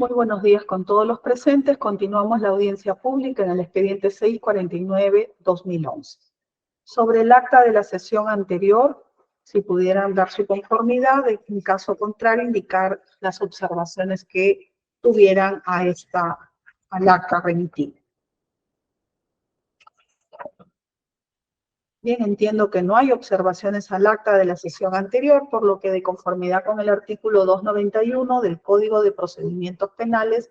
Muy buenos días con todos los presentes. Continuamos la audiencia pública en el expediente 649-2011. Sobre el acta de la sesión anterior, si pudieran dar su conformidad, en caso contrario, indicar las observaciones que tuvieran al acta remitida. Bien, entiendo que no hay observaciones al acta de la sesión anterior, por lo que de conformidad con el artículo 291 del Código de Procedimientos Penales,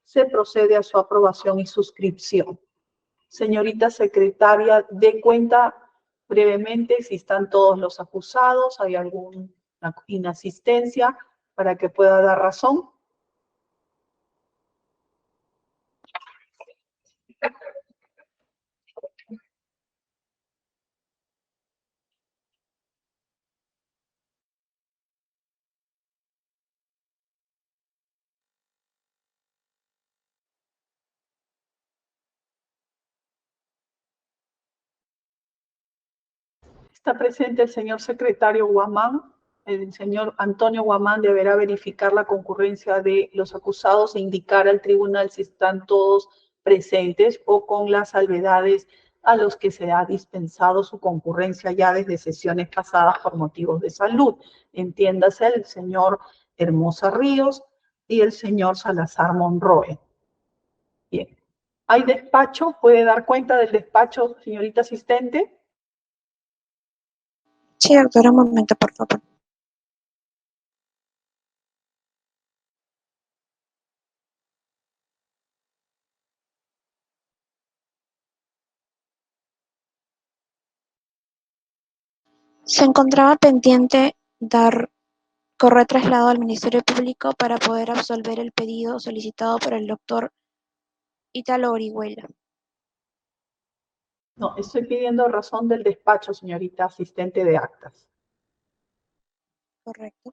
se procede a su aprobación y suscripción. Señorita secretaria, dé cuenta brevemente si están todos los acusados, hay alguna inasistencia para que pueda dar razón. Está presente el señor secretario Guamán. El señor Antonio Guamán deberá verificar la concurrencia de los acusados e indicar al tribunal si están todos presentes o con las salvedades a los que se ha dispensado su concurrencia ya desde sesiones pasadas por motivos de salud. Entiéndase el señor Hermosa Ríos y el señor Salazar Monroe. Bien. ¿Hay despacho? ¿Puede dar cuenta del despacho, señorita asistente? Sí, doctora, un momento, por favor. Se encontraba pendiente dar correo traslado al Ministerio Público para poder absolver el pedido solicitado por el doctor Ítalo Orihuela. No, estoy pidiendo razón del despacho, señorita asistente de actas. Correcto.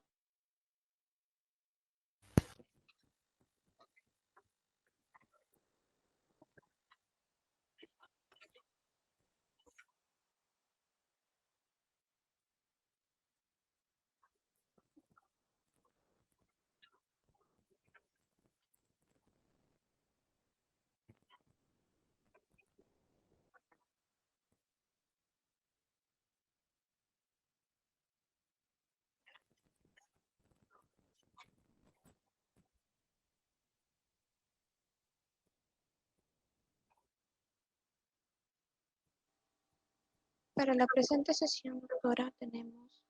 Para la presente sesión, doctora, tenemos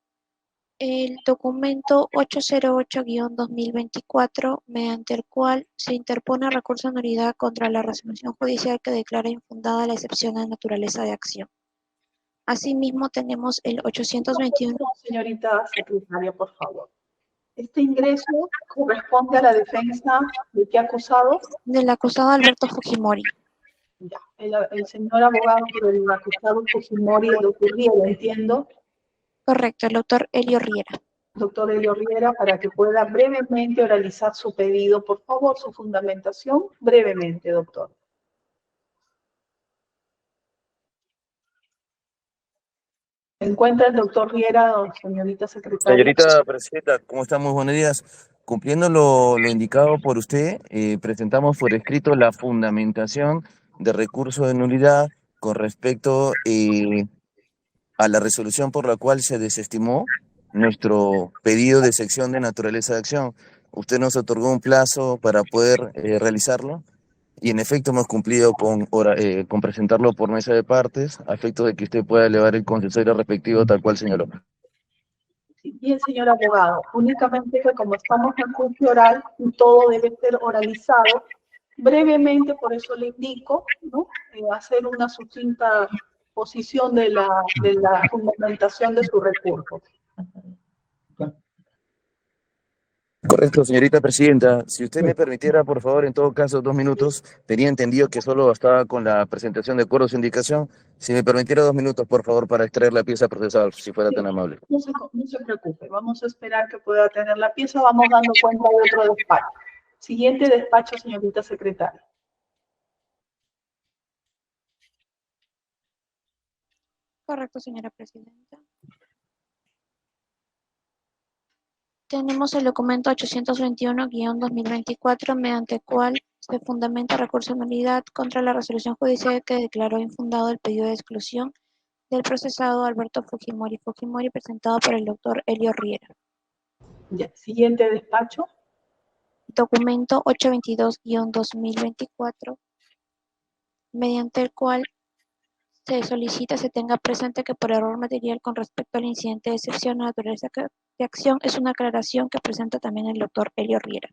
el documento 808-2024, mediante el cual se interpone recurso de nulidad contra la resolución judicial que declara infundada la excepción de naturaleza de acción. Asimismo, tenemos el 821. Señorita secretaria, por favor. ¿Este ingreso corresponde a la defensa de qué acusado? Del acusado Alberto Fujimori. Ya, el señor abogado por el acusado Fujimori, el doctor Riera, entiendo. Correcto, el doctor Elio Riera. Doctor Elio Riera, para que pueda brevemente oralizar su pedido, por favor, su fundamentación, brevemente, doctor. ¿Se encuentra el doctor Riera, señorita secretaria? Señorita presidenta, ¿cómo está? Muy buenos días. Cumpliendo lo indicado por usted, presentamos por escrito la fundamentación de recurso de nulidad con respecto a la resolución por la cual se desestimó nuestro pedido de sección de naturaleza de acción. Usted nos otorgó un plazo para poder realizarlo y en efecto hemos cumplido con presentarlo por mesa de partes a efecto de que usted pueda elevar el concesorio respectivo tal cual señaló. Bien, señor abogado, únicamente que como estamos en juicio oral y todo debe ser oralizado, brevemente, por eso le indico, ¿no? Hacer una sucinta posición de la fundamentación de su recurso. Correcto, señorita presidenta. Si usted me permitiera, por favor, en todo caso, 2 minutos. Tenía entendido que solo bastaba con la presentación de acuerdos de indicación. Si me permitiera 2 minutos, por favor, para extraer la pieza procesal, si fuera tan amable. No se preocupe, vamos a esperar que pueda tener la pieza, vamos dando cuenta de otro despacho. Siguiente despacho, señorita secretaria. Correcto, señora presidenta. Tenemos el documento 821-2024, mediante el cual se fundamenta recurso de nulidad contra la resolución judicial que declaró infundado el pedido de exclusión del procesado Alberto Fujimori presentado por el doctor Elio Riera. Ya. Siguiente despacho. Documento 822-2024, mediante el cual se solicita se tenga presente que por error material con respecto al incidente de excepción de naturaleza de acción es una aclaración que presenta también el doctor Elio Riera.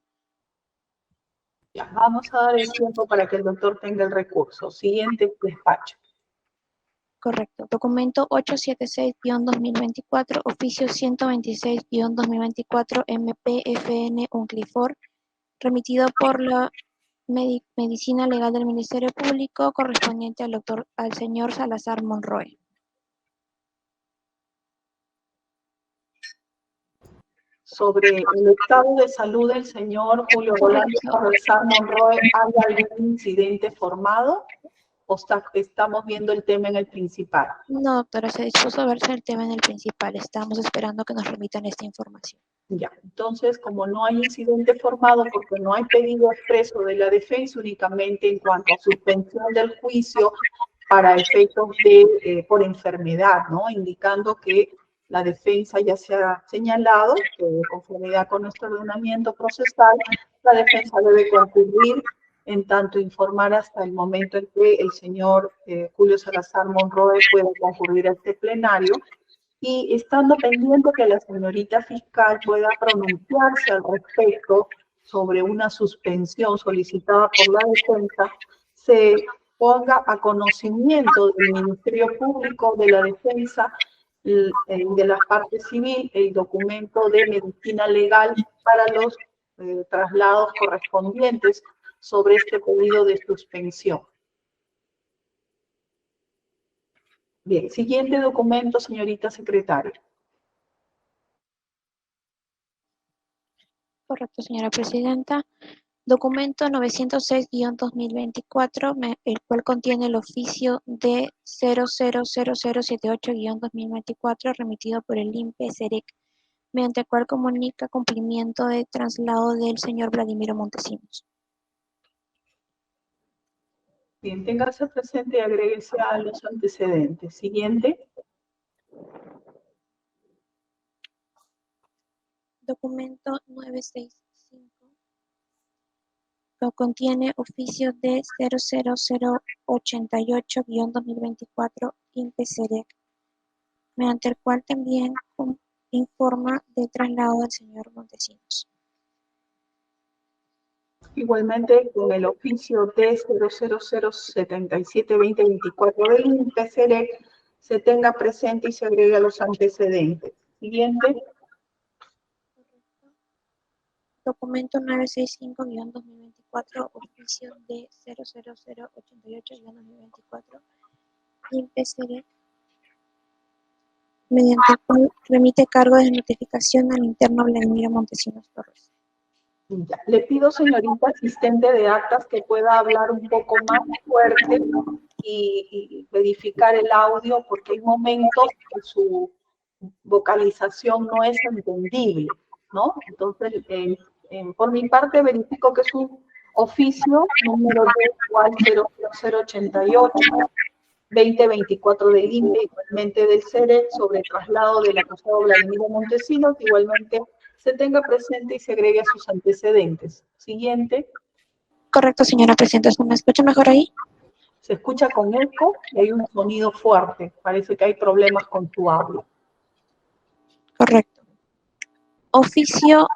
Ya, vamos a dar el tiempo para que el doctor tenga el recurso. Siguiente despacho. Correcto. Documento 876-2024, oficio 126-2024, MPFN Unclifor, remitido por la Medicina Legal del Ministerio Público, correspondiente al señor Salazar Monroe. Sobre el estado de salud del señor Julio Rolando Salazar Monroe, ¿hay algún incidente formado o estamos viendo el tema en el principal? No, doctora, se dispuso a verse el tema en el principal. Estamos esperando que nos remitan esta información. Ya, entonces, como no hay incidente formado, porque no hay pedido expreso de la defensa, únicamente en cuanto a suspensión del juicio para efectos de por enfermedad, ¿no? Indicando que la defensa ya se ha señalado que de conformidad con nuestro ordenamiento procesal, la defensa debe concurrir en tanto informar hasta el momento en que el señor Julio Salazar Monroe pueda concurrir a este plenario, y estando pendiente que la señorita fiscal pueda pronunciarse al respecto sobre una suspensión solicitada por la defensa, se ponga a conocimiento del Ministerio Público de la Defensa de la parte civil el documento de medicina legal para los traslados correspondientes sobre este pedido de suspensión. Bien, siguiente documento, señorita secretaria. Correcto, señora presidenta. Documento 906-2024, el cual contiene el oficio de 000078-2024, remitido por el INPE-SEREC, mediante el cual comunica cumplimiento de traslado del señor Vladimiro Montesinos. Bien, téngase presente y agréguese a los antecedentes. Siguiente. Documento 965. Lo contiene oficio de 00088-2024 INPE-SEREC, mediante el cual también informa de traslado del señor Montesinos. Igualmente, con el oficio de 00077-2024 del INPE-SEREC se tenga presente y se agregue a los antecedentes. Siguiente. Documento 965-2024, oficio de 00088-2024, INPE-SEREC, mediante el cual remite cargo de notificación al interno Vladimiro Montesinos Torres. Ya. Le pido, señorita asistente de actas, que pueda hablar un poco más fuerte y verificar el audio, porque hay momentos que su vocalización no es entendible, ¿no? Entonces, por mi parte, verifico que su oficio número de igual 00088-2024 del INPE, igualmente del SEREC, sobre el traslado del acusado Vladimiro Montesinos, igualmente se tenga presente y se agregue a sus antecedentes. Siguiente. Correcto, señora presidenta. ¿Se me escucha mejor ahí? Se escucha con eco y hay un sonido fuerte. Parece que hay problemas con tu audio. Correcto. Oficio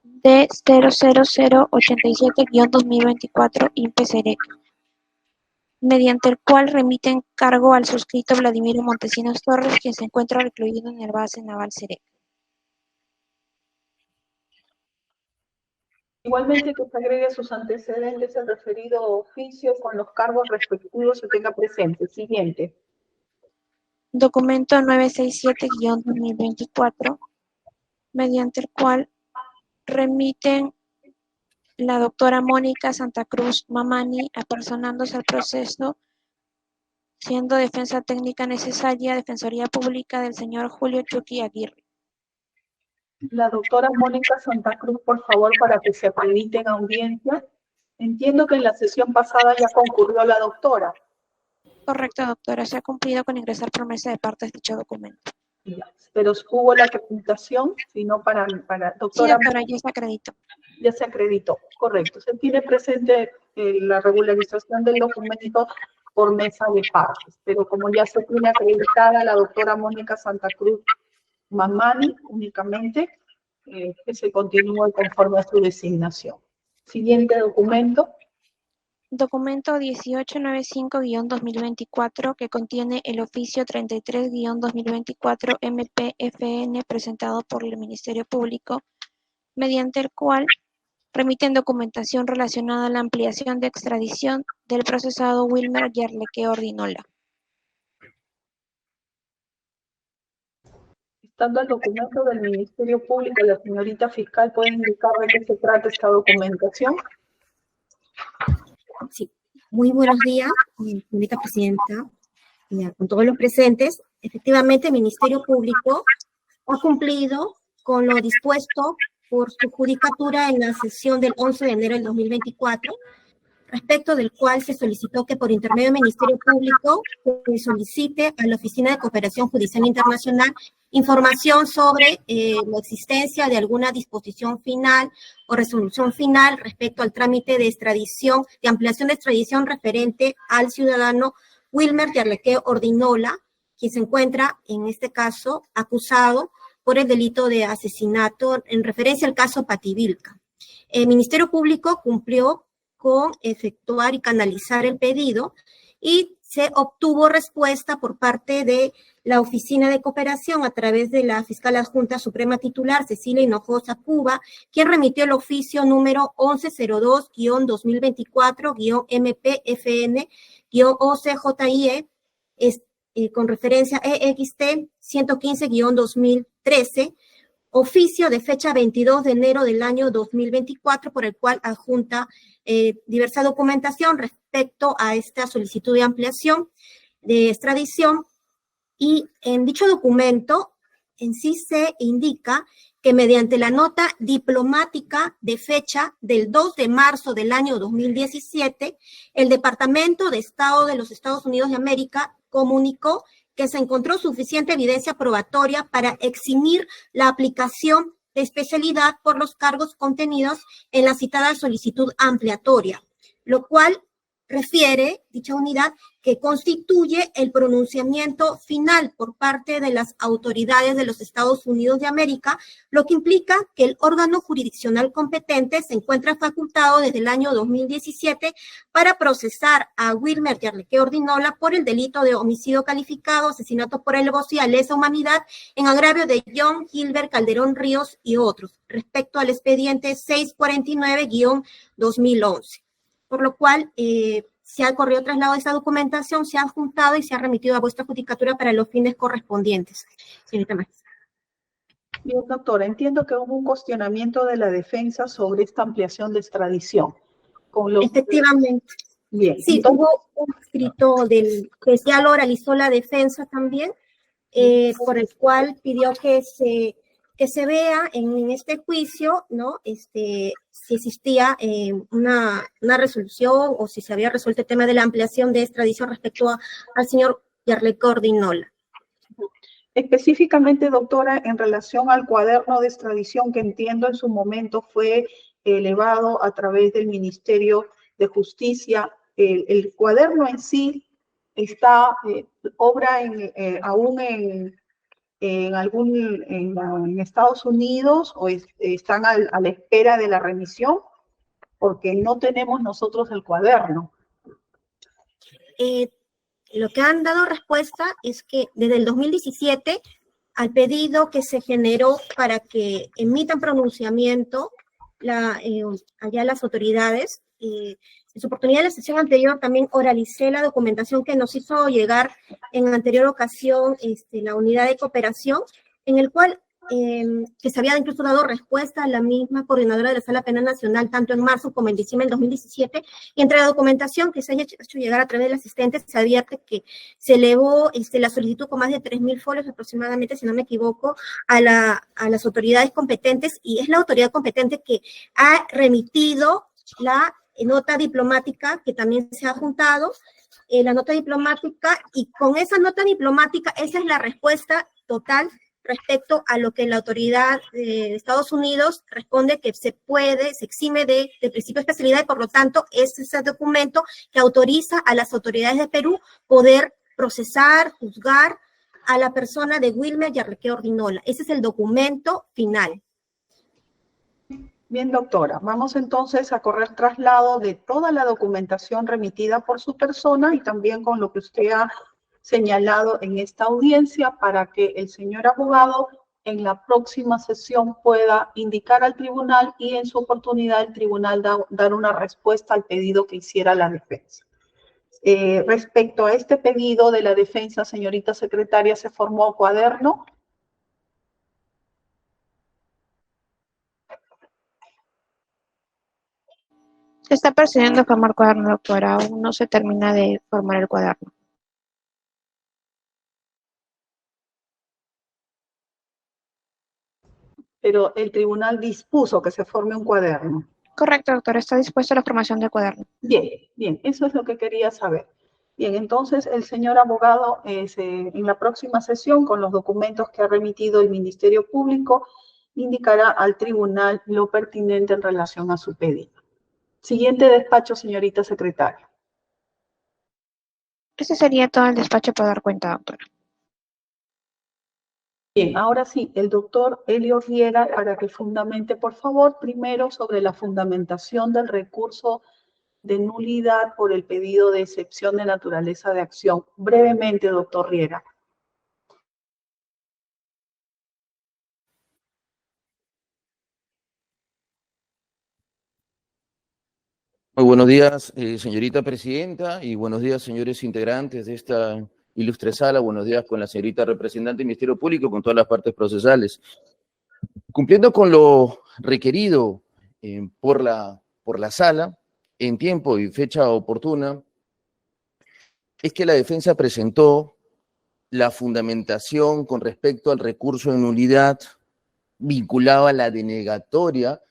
de 00087-2024 INPE-SEREC, mediante el cual remiten cargo al suscrito Vladimiro Montesinos Torres, quien se encuentra recluido en el base naval SEREC. Igualmente, que se agregue a sus antecedentes el referido oficio con los cargos respectivos, se tenga presente. Siguiente. Documento 967-2024, mediante el cual remiten la doctora Mónica Santa Cruz Mamani, apersonándose al proceso, siendo defensa técnica necesaria, Defensoría Pública del señor Julio Chucky Aguirre. La doctora Mónica Santa Cruz, por favor, para que se acredite en audiencia. Entiendo que en la sesión pasada ya concurrió la doctora. Correcto, doctora. Se ha cumplido con ingresar promesa de partes dicho documento. Ya, pero hubo la acreditación, sino para Sí, doctora. doctora, ya se acreditó. Ya se acreditó, correcto. Se tiene presente la regularización del documento por mesa de partes, pero como ya se tiene acreditada la doctora Mónica Santa Cruz Mamani únicamente, que se continúe conforme a su designación. Siguiente documento. Documento 1895-2024 que contiene el oficio 33-2024 MPFN presentado por el Ministerio Público, mediante el cual remiten documentación relacionada a la ampliación de extradición del procesado Wilmer Yarleque Ordinola. Estando el documento del Ministerio Público, la señorita fiscal puede indicar de qué se trata esta documentación. Sí, muy buenos días, señorita presidenta, con todos los presentes. Efectivamente, el Ministerio Público ha cumplido con lo dispuesto por su judicatura en la sesión del 11 de enero del 2024, respecto del cual se solicitó que por intermedio del Ministerio Público se solicite a la Oficina de Cooperación Judicial Internacional información sobre la existencia de alguna disposición final o resolución final respecto al trámite de extradición, de ampliación de extradición referente al ciudadano Wilmer Yarleque Ordinola, quien se encuentra, en este caso, acusado por el delito de asesinato en referencia al caso Pativilca. El Ministerio Público cumplió con efectuar y canalizar el pedido y se obtuvo respuesta por parte de la Oficina de Cooperación a través de la Fiscal Adjunta Suprema Titular Cecilia Hinojosa Cuba, quien remitió el oficio número 1102-2024-MPFN-OCJIE con referencia EXT 115-2013, oficio de fecha 22 de enero del año 2024, por el cual adjunta diversa documentación respecto a esta solicitud de ampliación de extradición. Y en dicho documento en sí se indica que mediante la nota diplomática de fecha del 2 de marzo del año 2017, el Departamento de Estado de los Estados Unidos de América comunicó que se encontró suficiente evidencia probatoria para eximir la aplicación de especialidad por los cargos contenidos en la citada solicitud ampliatoria, lo cual refiere, dicha unidad, que constituye el pronunciamiento final por parte de las autoridades de los Estados Unidos de América, lo que implica que el órgano jurisdiccional competente se encuentra facultado desde el año 2017 para procesar a Wilmer Yarleque Ordinola por el delito de homicidio calificado, asesinato por alevosía, lesa humanidad, en agravio de John Gilbert Calderón Ríos y otros, respecto al expediente 649-2011. Por lo cual se ha corrido traslado de esa documentación, se ha adjuntado y se ha remitido a vuestra judicatura para los fines correspondientes. Señorita magistrada. Bien, doctora, entiendo que hubo un cuestionamiento de la defensa sobre esta ampliación de extradición. Efectivamente. Bien. Sí, entonces, hubo un escrito que ya lo realizó la defensa también, por el cual pidió que se vea en este juicio, ¿no? Si existía una resolución o si se había resuelto el tema de la ampliación de extradición respecto al señor Yarleque Ordinola. Específicamente, doctora, en relación al cuaderno de extradición que entiendo en su momento fue elevado a través del Ministerio de Justicia, el cuaderno en sí está, obra aún en Estados Unidos o están a la espera de la remisión, porque no tenemos nosotros el cuaderno. Lo que han dado respuesta es que desde el 2017, al pedido que se generó para que emitan pronunciamiento allá las autoridades, en su oportunidad de la sesión anterior también oralicé la documentación que nos hizo llegar en anterior ocasión la unidad de cooperación, en el cual que se había incluso dado respuesta a la misma coordinadora de la Sala Penal Nacional, tanto en marzo como en diciembre del 2017, y entre la documentación que se haya hecho llegar a través del asistente, se advierte que se elevó la solicitud con más de 3.000 folios aproximadamente, si no me equivoco, a las autoridades competentes, y es la autoridad competente que ha remitido la nota diplomática que también se ha juntado, la nota diplomática, y con esa nota diplomática, esa es la respuesta total respecto a lo que la autoridad de Estados Unidos responde que se exime de principio de especialidad, y por lo tanto es ese documento que autoriza a las autoridades de Perú poder procesar, juzgar a la persona de Wilmer Yarlequé Ordinola. Ese es el documento final. Bien, doctora, vamos entonces a correr traslado de toda la documentación remitida por su persona y también con lo que usted ha señalado en esta audiencia para que el señor abogado en la próxima sesión pueda indicar al tribunal y en su oportunidad el tribunal dar una respuesta al pedido que hiciera la defensa. Respecto a este pedido de la defensa, señorita secretaria, ¿se formó cuaderno? Se está procediendo a formar cuaderno, doctora. Aún no se termina de formar el cuaderno. Pero el tribunal dispuso que se forme un cuaderno. Correcto, doctora. Está dispuesta a la formación del cuaderno. Bien, bien. Eso es lo que quería saber. Bien, entonces el señor abogado en la próxima sesión, con los documentos que ha remitido el Ministerio Público, indicará al tribunal lo pertinente en relación a su pedido. Siguiente despacho, señorita secretaria. Ese sería todo el despacho para dar cuenta, doctora. Bien, ahora sí, el doctor Elio Riera, para que fundamente, por favor, primero sobre la fundamentación del recurso de nulidad por el pedido de excepción de naturaleza de acción. Brevemente, doctor Riera. Muy buenos días, señorita presidenta, y buenos días, señores integrantes de esta ilustre sala. Buenos días con la señorita representante del Ministerio Público, con todas las partes procesales. Cumpliendo con lo requerido por la sala, en tiempo y fecha oportuna, es que la defensa presentó la fundamentación con respecto al recurso de nulidad vinculado a la denegatoria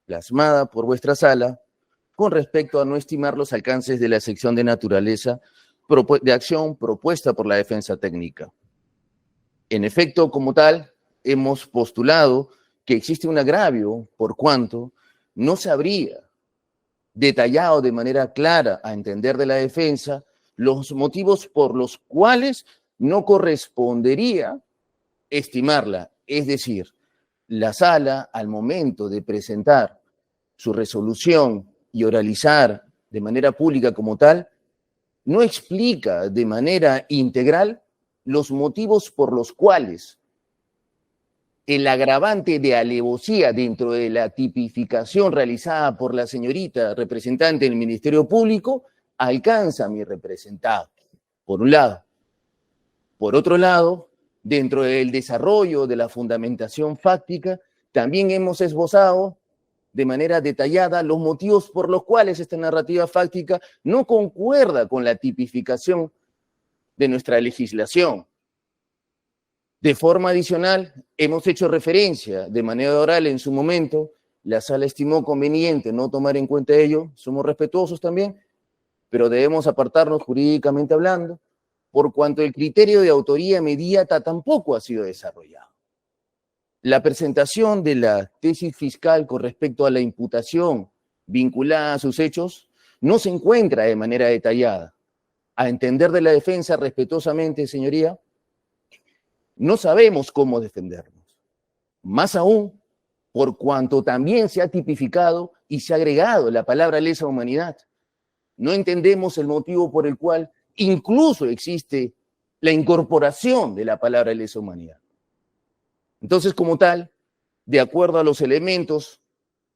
plasmada por vuestra sala con respecto a no estimar los alcances de la sección de naturaleza de acción propuesta por la defensa técnica. En efecto, como tal, hemos postulado que existe un agravio por cuanto no se habría detallado de manera clara a entender de la defensa los motivos por los cuales no correspondería estimarla. Es decir, la sala, al momento de presentar su resolución y oralizar de manera pública como tal, no explica de manera integral los motivos por los cuales el agravante de alevosía dentro de la tipificación realizada por la señorita representante del Ministerio Público alcanza a mi representado, por un lado. Por otro lado, dentro del desarrollo de la fundamentación fáctica, también hemos esbozado de manera detallada los motivos por los cuales esta narrativa fáctica no concuerda con la tipificación de nuestra legislación. De forma adicional, hemos hecho referencia de manera oral en su momento, la sala estimó conveniente no tomar en cuenta ello, somos respetuosos también, pero debemos apartarnos jurídicamente hablando, por cuanto el criterio de autoría inmediata tampoco ha sido desarrollado. La presentación de la tesis fiscal con respecto a la imputación vinculada a sus hechos no se encuentra de manera detallada. A entender de la defensa respetuosamente, señoría, no sabemos cómo defendernos. Más aún, por cuanto también se ha tipificado y se ha agregado la palabra lesa humanidad. No entendemos el motivo por el cual incluso existe la incorporación de la palabra lesa humanidad. Entonces, como tal, de acuerdo a los elementos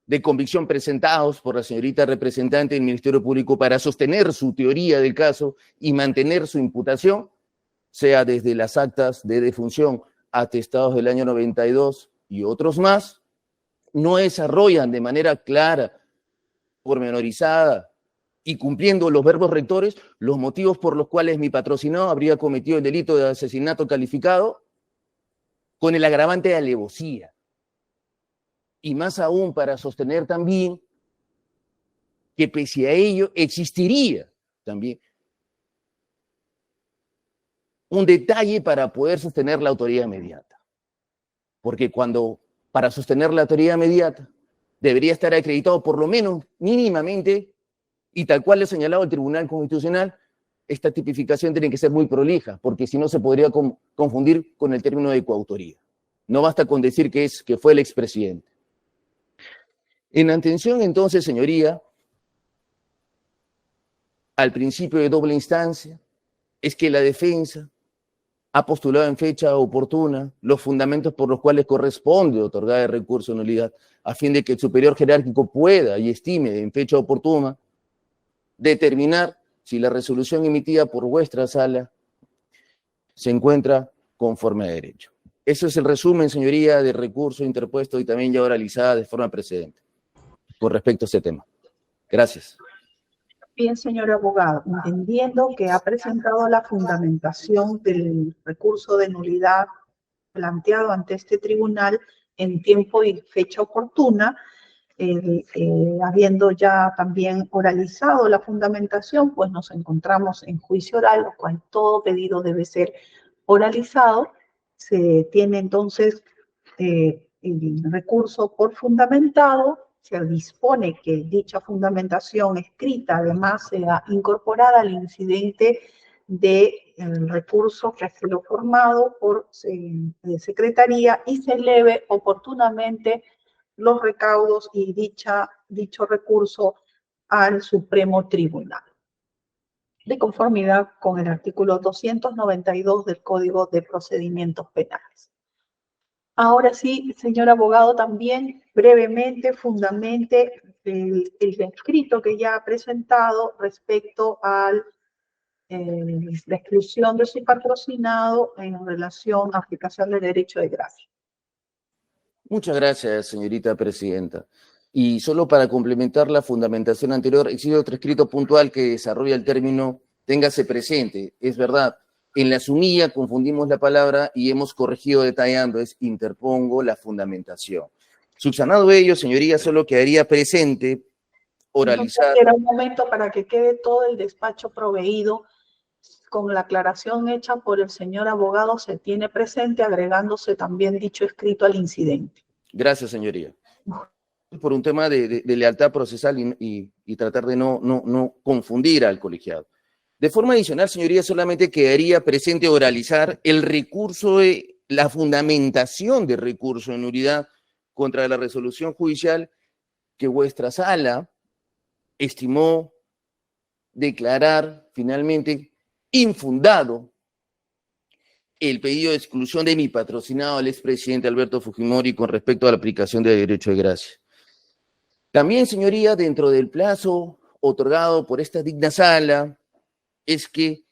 de convicción presentados por la señorita representante del Ministerio Público para sostener su teoría del caso y mantener su imputación, sea desde las actas de defunción atestados del año 92 y otros más, no desarrollan de manera clara, pormenorizada y cumpliendo los verbos rectores los motivos por los cuales mi patrocinado habría cometido el delito de asesinato calificado con el agravante de alevosía. Y más aún para sostener también que pese a ello existiría también un detalle para poder sostener la autoridad inmediata. Porque para sostener la autoridad inmediata debería estar acreditado por lo menos mínimamente, y tal cual le ha señalado el Tribunal Constitucional, esta tipificación tiene que ser muy prolija, porque si no se podría confundir con el término de coautoría. No basta con decir que fue el expresidente. En atención entonces, señoría, al principio de doble instancia, es que la defensa ha postulado en fecha oportuna los fundamentos por los cuales corresponde otorgar el recurso de nulidad, a fin de que el superior jerárquico pueda y estime en fecha oportuna determinar si la resolución emitida por vuestra sala se encuentra conforme a derecho. Eso es el resumen, señoría, del recurso interpuesto y también ya oralizada de forma precedente con respecto a ese tema. Gracias. Bien, señor abogado, entendiendo que ha presentado la fundamentación del recurso de nulidad planteado ante este tribunal en tiempo y fecha oportuna, habiendo ya también oralizado la fundamentación, pues nos encontramos en juicio oral, lo cual todo pedido debe ser oralizado. Se tiene entonces el recurso por fundamentado. Se dispone que dicha fundamentación escrita además sea incorporada al incidente del recurso que ha sido formado por Secretaría y se eleve oportunamente los recaudos y dicho recurso al Supremo Tribunal, de conformidad con el artículo 292 del Código de Procedimientos Penales. Ahora sí, señor abogado, también brevemente fundamente el escrito que ya ha presentado respecto a la exclusión de su patrocinado en relación a aplicación del derecho de gracia. Muchas gracias, señorita presidenta. Y solo para complementar la fundamentación anterior, existe otro escrito puntual que desarrolla el término téngase presente. Es verdad, en la sumilla confundimos la palabra y hemos corregido detallando, es interpongo la fundamentación. Subsanado ello, señoría, solo quedaría presente, oralizar. Entonces, era un momento para que quede todo el despacho proveído con la aclaración hecha por el señor abogado, se tiene presente, agregándose también dicho escrito al incidente. Gracias, señoría. Por un tema de lealtad procesal y tratar de no confundir al colegiado. De forma adicional, señoría, solamente quedaría presente oralizar el recurso de la fundamentación del recurso de nulidad contra la resolución judicial que vuestra sala estimó declarar finalmente infundado el pedido de exclusión de mi patrocinado al expresidente Alberto Fujimori con respecto a la aplicación del derecho de gracia. También, señoría, dentro del plazo otorgado por esta digna sala, es que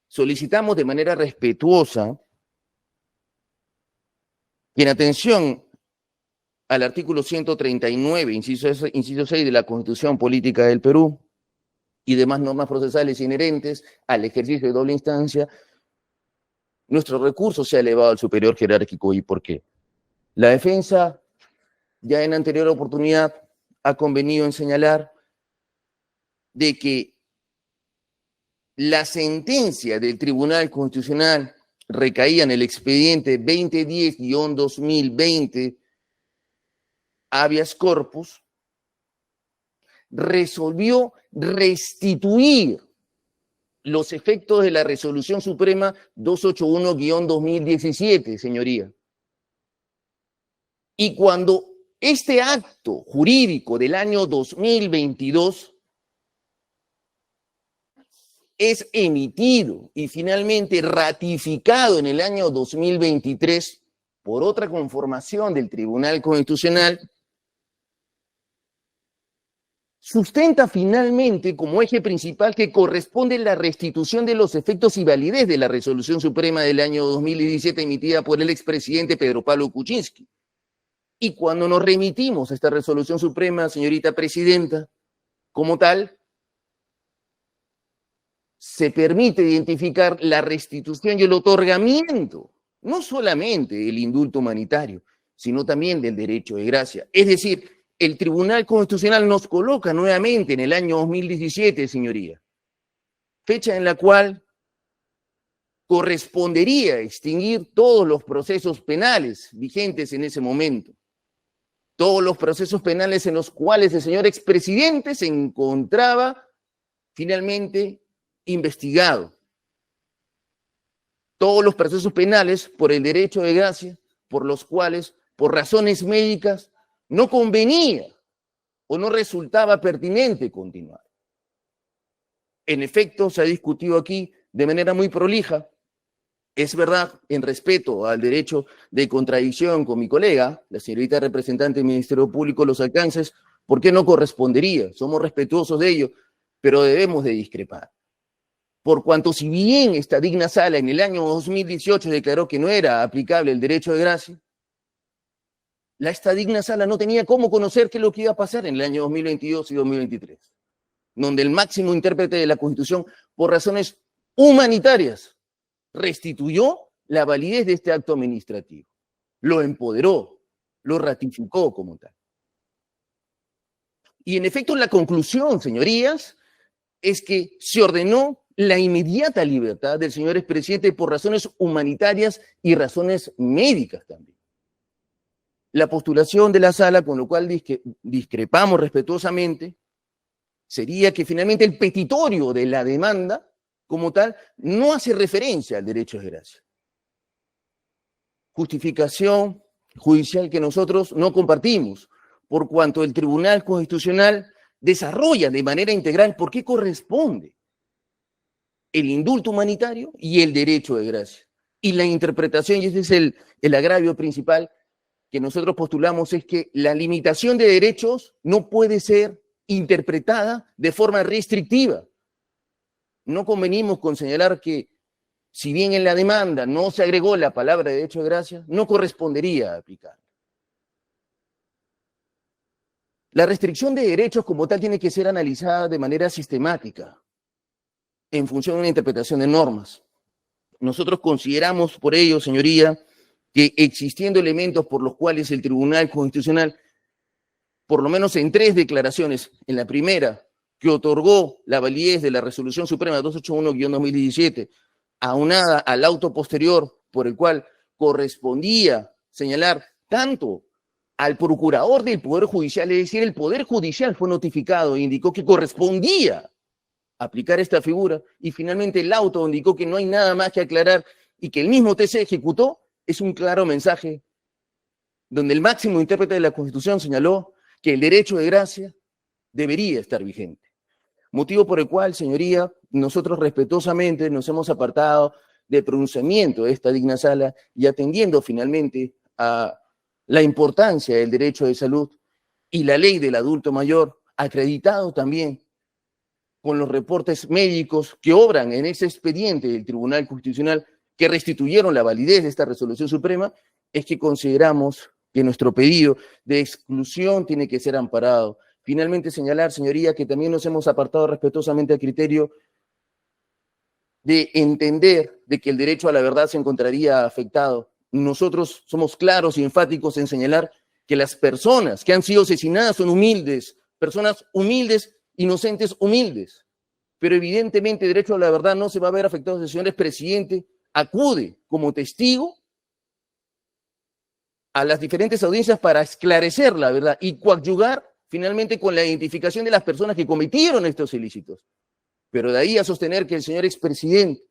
solicitamos de manera respetuosa que en atención al artículo 139, inciso 6 de la Constitución Política del Perú y demás normas procesales inherentes al ejercicio de doble instancia, nuestro recurso se ha elevado al superior jerárquico. ¿Y por qué? La defensa, ya en anterior oportunidad, ha convenido en señalar de que la sentencia del Tribunal Constitucional recaía en el expediente 2010-2020 habeas corpus, resolvió restituir los efectos de la Resolución Suprema 281-2017, señoría. Y cuando este acto jurídico del año 2022 es emitido y finalmente ratificado en el año 2023 por otra conformación del Tribunal Constitucional, sustenta finalmente como eje principal que corresponde la restitución de los efectos y validez de la Resolución Suprema del año 2017 emitida por el expresidente Pedro Pablo Kuczynski. Y cuando nos remitimos a esta Resolución Suprema, señorita Presidenta, como tal, se permite identificar la restitución y el otorgamiento, no solamente del indulto humanitario, sino también del derecho de gracia. Es decir, el Tribunal Constitucional nos coloca nuevamente en el año 2017, señoría, fecha en la cual correspondería extinguir todos los procesos penales vigentes en ese momento, todos los procesos penales en los cuales el señor expresidente se encontraba finalmente investigado, todos los procesos penales por el derecho de gracia, por los cuales, por razones médicas, no convenía o no resultaba pertinente continuar. En efecto, se ha discutido aquí de manera muy prolija. Es verdad, en respeto al derecho de contradicción con mi colega, la señorita representante del Ministerio Público, los alcances, ¿por qué no correspondería? Somos respetuosos de ello, pero debemos de discrepar. Por cuanto si bien esta digna sala en el año 2018 declaró que no era aplicable el derecho de gracia, esta digna sala no tenía cómo conocer qué es lo que iba a pasar en el año 2022 y 2023, donde el máximo intérprete de la Constitución, por razones humanitarias, restituyó la validez de este acto administrativo, lo empoderó, lo ratificó como tal. Y en efecto, la conclusión, señorías, es que se ordenó la inmediata libertad del señor expresidente por razones humanitarias y razones médicas también. La postulación de la sala, con lo cual discrepamos respetuosamente, sería que finalmente el petitorio de la demanda, como tal, no hace referencia al derecho de gracia. Justificación judicial que nosotros no compartimos, por cuanto el Tribunal Constitucional desarrolla de manera integral por qué corresponde el indulto humanitario y el derecho de gracia. Y la interpretación, y ese es el agravio principal que nosotros postulamos, es que la limitación de derechos no puede ser interpretada de forma restrictiva. No convenimos con señalar que, si bien en la demanda no se agregó la palabra derecho de gracia, no correspondería a aplicar. La restricción de derechos como tal tiene que ser analizada de manera sistemática, en función de una interpretación de normas. Nosotros consideramos por ello, señoría, que existiendo elementos por los cuales el Tribunal Constitucional, por lo menos en 3 declaraciones, en la primera, que otorgó la validez de la Resolución Suprema 281-2017, aunada al auto posterior por el cual correspondía señalar tanto al procurador del Poder Judicial, es decir, el Poder Judicial fue notificado e indicó que correspondía aplicar esta figura, y finalmente el auto indicó que no hay nada más que aclarar y que el mismo TC ejecutó, es un claro mensaje donde el máximo intérprete de la Constitución señaló que el derecho de gracia debería estar vigente. Motivo por el cual, señoría, nosotros respetuosamente nos hemos apartado del pronunciamiento de esta digna sala y atendiendo finalmente a la importancia del derecho de salud y la ley del adulto mayor, acreditado también con los reportes médicos que obran en ese expediente del Tribunal Constitucional que restituyeron la validez de esta resolución suprema, es que consideramos que nuestro pedido de exclusión tiene que ser amparado. Finalmente señalar, señoría, que también nos hemos apartado respetuosamente al criterio de entender de que el derecho a la verdad se encontraría afectado. Nosotros somos claros y enfáticos en señalar que las personas que han sido asesinadas son humildes, personas humildes, inocentes humildes, pero evidentemente el derecho a la verdad no se va a ver afectado si el señor expresidente acude como testigo a las diferentes audiencias para esclarecer la verdad y coadyuvar finalmente con la identificación de las personas que cometieron estos ilícitos. Pero de ahí a sostener que el señor expresidente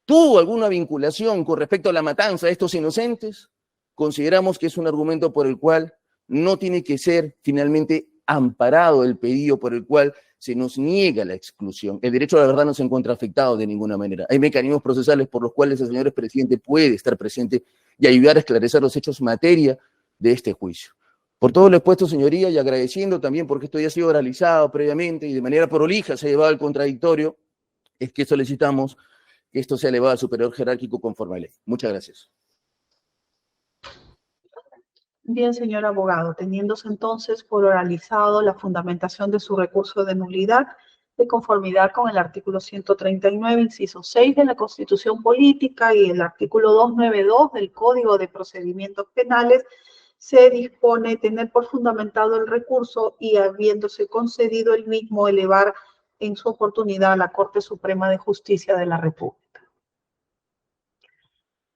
tuvo alguna vinculación con respecto a la matanza de estos inocentes, consideramos que es un argumento por el cual no tiene que ser finalmente amparado el pedido por el cual se nos niega la exclusión. El derecho a la verdad no se encuentra afectado de ninguna manera. Hay mecanismos procesales por los cuales el señor expresidente puede estar presente y ayudar a esclarecer los hechos materia de este juicio. Por todo lo expuesto, señoría, y agradeciendo también porque esto ya ha sido oralizado previamente y de manera prolija se ha llevado al contradictorio, es que solicitamos que esto sea elevado al superior jerárquico conforme a ley. Muchas gracias. Bien, señor abogado, teniéndose entonces por oralizado la fundamentación de su recurso de nulidad, de conformidad con el artículo 139, inciso 6 de la Constitución Política y el artículo 292 del Código de Procedimientos Penales, se dispone tener por fundamentado el recurso y, habiéndose concedido el mismo, elevar en su oportunidad a la Corte Suprema de Justicia de la República.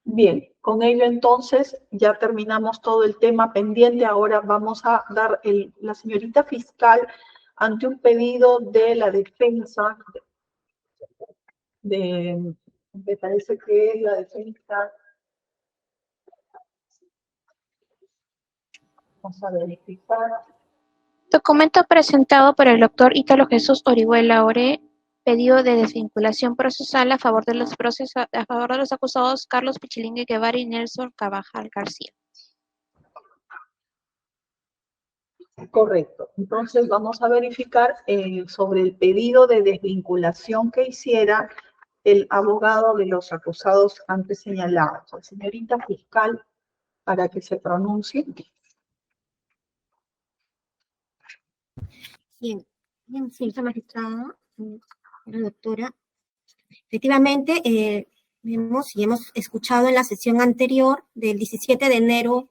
Bien, con ello entonces ya terminamos todo el tema pendiente. Ahora vamos a dar la señorita fiscal ante un pedido de la defensa, me parece que es la defensa, vamos a verificar. Documento presentado por el doctor Ítalo Jesús Orihuela Ore, pedido de desvinculación procesal a favor de los acusados Carlos Pichilingue Guevara y Nelson Carvajal García. Correcto. Entonces vamos a verificar sobre el pedido de desvinculación que hiciera el abogado de los acusados antes señalados. Señorita fiscal, para que se pronuncie. Bien, señorita magistrada, señora doctora. Efectivamente, vemos y hemos escuchado en la sesión anterior del 17 de enero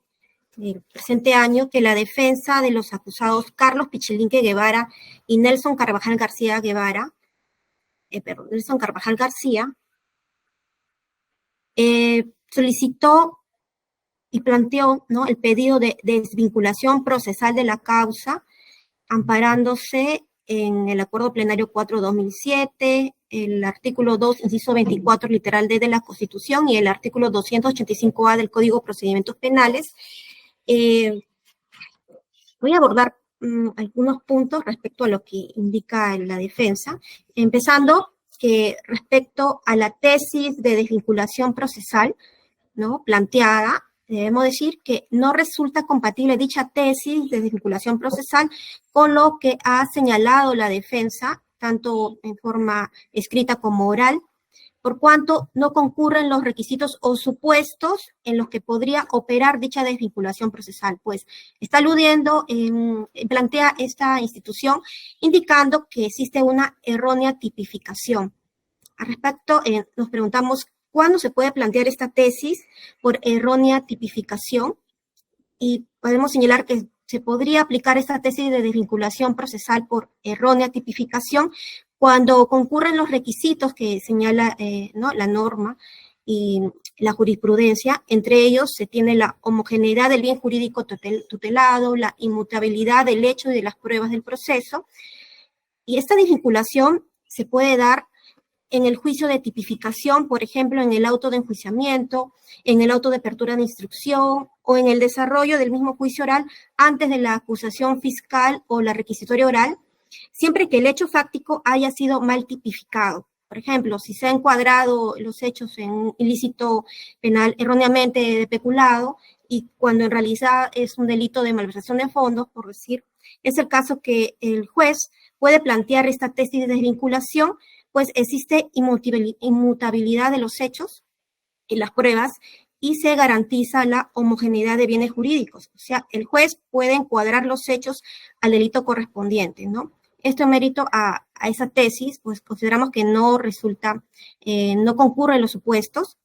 del presente año que la defensa de los acusados Carlos Pichilingue Guevara y Nelson Carvajal García solicitó y planteó, ¿no?, el pedido de desvinculación procesal de la causa, amparándose en el Acuerdo Plenario 4/2007, el artículo 2, inciso 24, literal D de la Constitución, y el artículo 285A del Código de Procedimientos Penales. Voy a abordar algunos puntos respecto a lo que indica la defensa, empezando que respecto a la tesis de desvinculación procesal, ¿no?, planteada, debemos decir que no resulta compatible dicha tesis de desvinculación procesal con lo que ha señalado la defensa, tanto en forma escrita como oral, por cuanto no concurren los requisitos o supuestos en los que podría operar dicha desvinculación procesal, pues está aludiendo, plantea esta institución indicando que existe una errónea tipificación. Al respecto, nos preguntamos cuándo se puede plantear esta tesis por errónea tipificación, y podemos señalar que se podría aplicar esta tesis de desvinculación procesal por errónea tipificación cuando concurren los requisitos que señala ¿no?, la norma y la jurisprudencia. Entre ellos se tiene la homogeneidad del bien jurídico tutelado, la inmutabilidad del hecho y de las pruebas del proceso, y esta desvinculación se puede dar en el juicio de tipificación, por ejemplo, en el auto de enjuiciamiento, en el auto de apertura de instrucción o en el desarrollo del mismo juicio oral antes de la acusación fiscal o la requisitoria oral, siempre que el hecho fáctico haya sido mal tipificado. Por ejemplo, si se han encuadrado los hechos en un ilícito penal erróneamente de peculado y cuando en realidad es un delito de malversación de fondos, por decir, es el caso que el juez puede plantear esta tesis de desvinculación, pues existe inmutabilidad de los hechos y las pruebas y se garantiza la homogeneidad de bienes jurídicos. O sea, el juez puede encuadrar los hechos al delito correspondiente, ¿no? Esto en mérito a esa tesis, pues consideramos que no resulta, no concurre en los supuestos.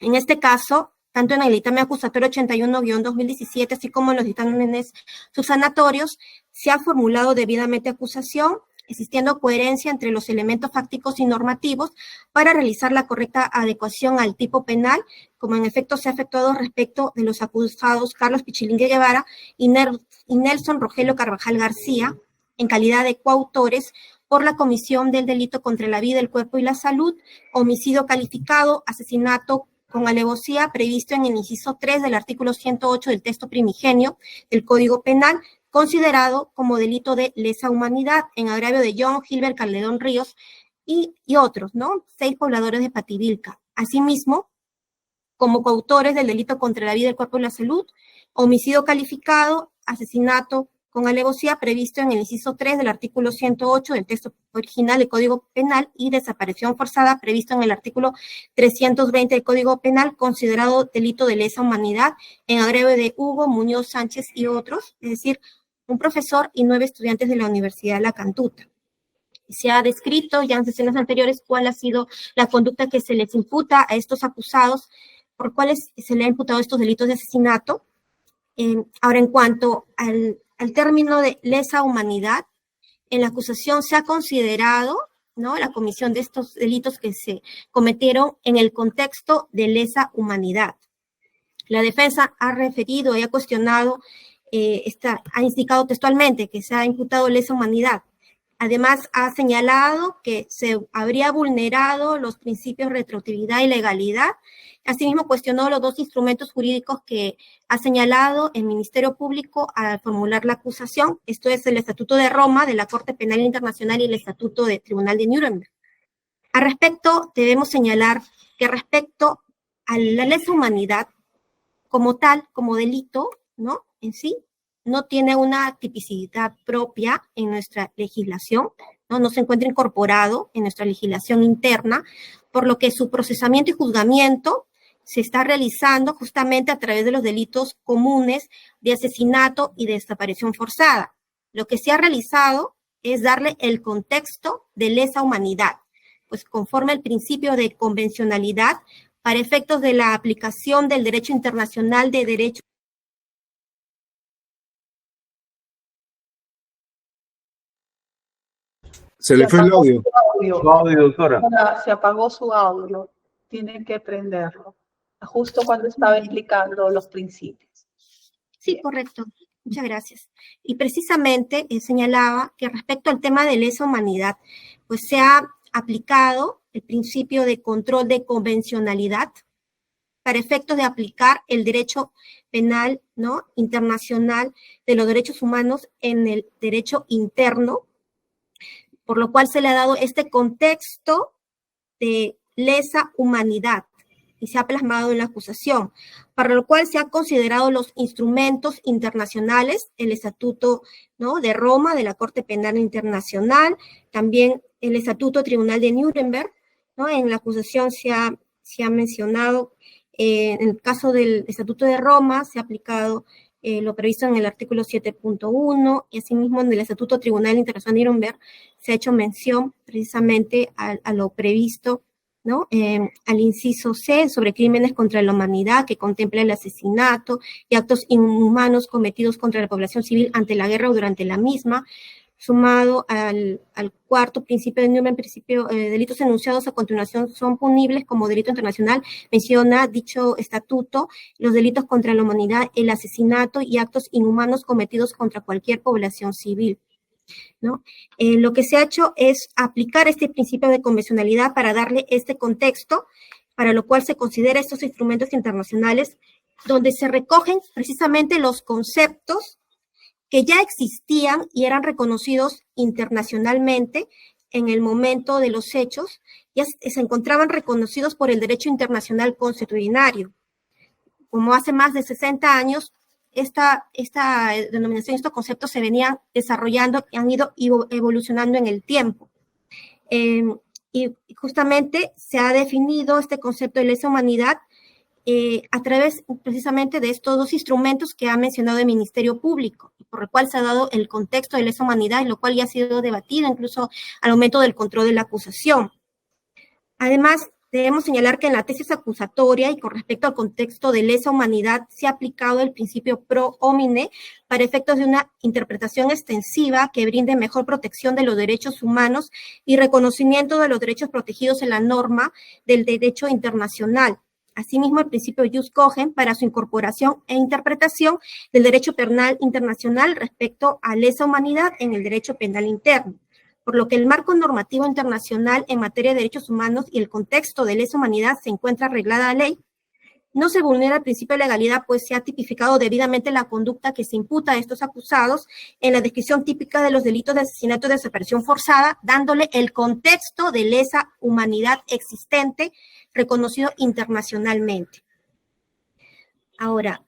En este caso, tanto en el dictamen acusatorio 81-2017, así como en los dictámenes subsanatorios, se ha formulado debidamente acusación, existiendo coherencia entre los elementos fácticos y normativos para realizar la correcta adecuación al tipo penal, como en efecto se ha efectuado respecto de los acusados Carlos Pichilingue Guevara y Nelson Rogelio Carvajal García, en calidad de coautores por la comisión del delito contra la vida, el cuerpo y la salud, homicidio calificado, asesinato con alevosía previsto en el inciso 3 del artículo 108 del texto primigenio del Código Penal, considerado como delito de lesa humanidad en agravio de John Gilbert Calderón Ríos y otros, ¿no? 6 pobladores de Pativilca. Asimismo, como coautores del delito contra la vida, el cuerpo y la salud, homicidio calificado asesinato con alevosía previsto en el inciso 3 del artículo 108 del texto original del Código Penal y desaparición forzada previsto en el artículo 320 del Código Penal, considerado delito de lesa humanidad en agravio de Hugo Muñoz Sánchez y otros, es decir, un profesor y 9 estudiantes de la Universidad de La Cantuta. Se ha descrito ya en sesiones anteriores cuál ha sido la conducta que se les imputa a estos acusados, por cuáles se le ha imputado estos delitos de asesinato. Ahora, en cuanto al término de lesa humanidad, en la acusación se ha considerado, ¿no?, la comisión de estos delitos que se cometieron en el contexto de lesa humanidad. La defensa ha referido y ha cuestionado, ha indicado textualmente que se ha imputado lesa humanidad. Además, ha señalado que se habría vulnerado los principios de retroactividad y legalidad. Asimismo, cuestionó los 2 instrumentos jurídicos que ha señalado el Ministerio Público al formular la acusación. Esto es el Estatuto de Roma de la Corte Penal Internacional y el Estatuto del Tribunal de Nuremberg. Al respecto, debemos señalar que respecto a la lesa humanidad como tal, como delito, ¿no?, en sí, no tiene una tipicidad propia en nuestra legislación, no se encuentra incorporado en nuestra legislación interna, por lo que su procesamiento y juzgamiento se está realizando justamente a través de los delitos comunes de asesinato y de desaparición forzada. Lo que se ha realizado es darle el contexto de lesa humanidad, pues conforme al principio de convencionalidad para efectos de la aplicación del derecho internacional de derecho. Se le fue el audio. Su audio, doctora. Se apagó su audio. Tienen que prenderlo. Justo cuando estaba explicando los principios. Sí, correcto. Muchas gracias. Y precisamente señalaba que respecto al tema de lesa humanidad, pues se ha aplicado el principio de control de convencionalidad para efectos de aplicar el derecho penal, ¿no?, internacional de los derechos humanos en el derecho interno, por lo cual se le ha dado este contexto de lesa humanidad y se ha plasmado en la acusación, para lo cual se han considerado los instrumentos internacionales, el Estatuto, ¿no?, de Roma, de la Corte Penal Internacional, también el Estatuto Tribunal de Nuremberg, ¿no? En la acusación se ha mencionado, en el caso del Estatuto de Roma, se ha aplicado lo previsto en el artículo 7.1, y asimismo en el Estatuto Tribunal Internacional de Nuremberg se ha hecho mención precisamente a lo previsto, ¿no?, al inciso C sobre crímenes contra la humanidad, que contempla el asesinato y actos inhumanos cometidos contra la población civil ante la guerra o durante la misma, sumado al cuarto principio de Nuremberg, principio delitos enunciados a continuación son punibles como delito internacional. Menciona dicho estatuto los delitos contra la humanidad, el asesinato y actos inhumanos cometidos contra cualquier población civil, ¿no? Lo que se ha hecho es aplicar este principio de convencionalidad para darle este contexto, para lo cual se considera estos instrumentos internacionales donde se recogen precisamente los conceptos que ya existían y eran reconocidos internacionalmente en el momento de los hechos, ya se encontraban reconocidos por el derecho internacional consuetudinario. Como hace más de 60 años, esta denominación, estos conceptos se venían desarrollando y han ido evolucionando en el tiempo. Y justamente se ha definido este concepto de lesa humanidad a través precisamente de estos 2 instrumentos que ha mencionado el Ministerio Público, por el cual se ha dado el contexto de lesa humanidad, y lo cual ya ha sido debatido incluso al momento del control de la acusación. Además, debemos señalar que en la tesis acusatoria y con respecto al contexto de lesa humanidad se ha aplicado el principio pro homine para efectos de una interpretación extensiva que brinde mejor protección de los derechos humanos y reconocimiento de los derechos protegidos en la norma del derecho internacional. Asimismo, el principio jus cogens para su incorporación e interpretación del derecho penal internacional respecto a lesa humanidad en el derecho penal interno, por lo que el marco normativo internacional en materia de derechos humanos y el contexto de lesa humanidad se encuentra arreglada a ley. No se vulnera el principio de legalidad, pues se ha tipificado debidamente la conducta que se imputa a estos acusados en la descripción típica de los delitos de asesinato y desaparición forzada, dándole el contexto de lesa humanidad existente reconocido internacionalmente. Ahora,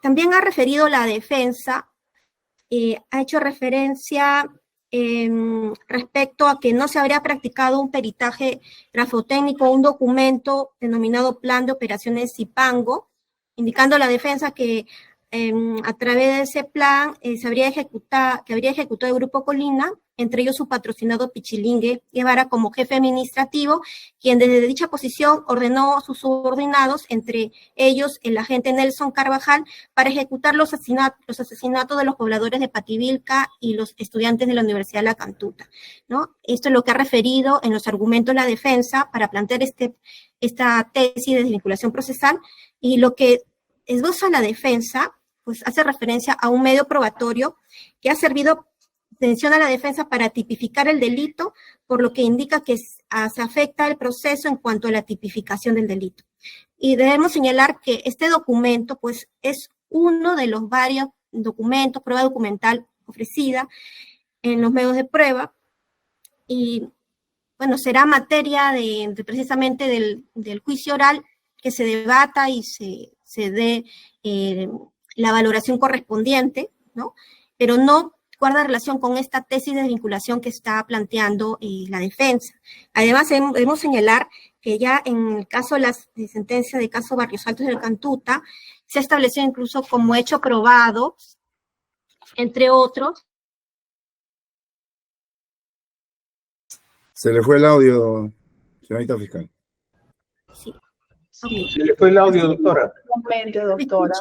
también ha referido la defensa ha hecho referencia respecto a que no se habría practicado un peritaje grafotécnico, un documento denominado Plan de Operaciones Zipango, indicando la defensa que a través de ese plan habría ejecutado el Grupo Colina, entre ellos su patrocinado Pichilingue Guevara como jefe administrativo, quien desde dicha posición ordenó a sus subordinados, entre ellos el agente Nelson Carvajal, para ejecutar los asesinatos de los pobladores de Pativilca y los estudiantes de la Universidad de La Cantuta, ¿no? Esto es lo que ha referido en los argumentos la defensa para plantear esta tesis de desvinculación procesal, y lo que esboza la defensa pues hace referencia a un medio probatorio que ha servido, menciona a la defensa, para tipificar el delito, por lo que indica que se afecta el proceso en cuanto a la tipificación del delito. Y debemos señalar que este documento pues es uno de los varios documentos, prueba documental ofrecida en los medios de prueba, y bueno, será materia precisamente del juicio oral que se debata y se dé la valoración correspondiente, ¿no? Pero no guarda relación con esta tesis de desvinculación que está planteando la defensa. Además, debemos señalar que ya en el caso de la sentencia de caso Barrios Altos del Cantuta, se estableció incluso como hecho probado, entre otros. Se le fue el audio, señorita fiscal. Sí. Se le fue el audio, doctora. Nuevamente, doctora.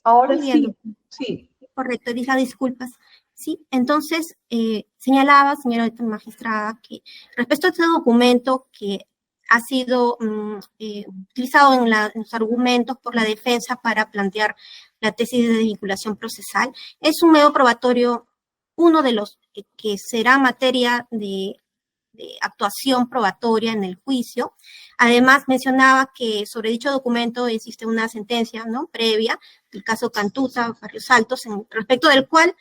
Ahora sí, sí. Correcto, dije disculpas. Sí, entonces señalaba, señora magistrada, que respecto a este documento que ha sido utilizado en los argumentos por la defensa para plantear la tesis de desvinculación procesal, es un medio probatorio, uno de los que será materia de actuación probatoria en el juicio. Además, mencionaba que sobre dicho documento existe una sentencia, ¿no?, previa, el caso Cantuta, Barrios Altos, respecto del cual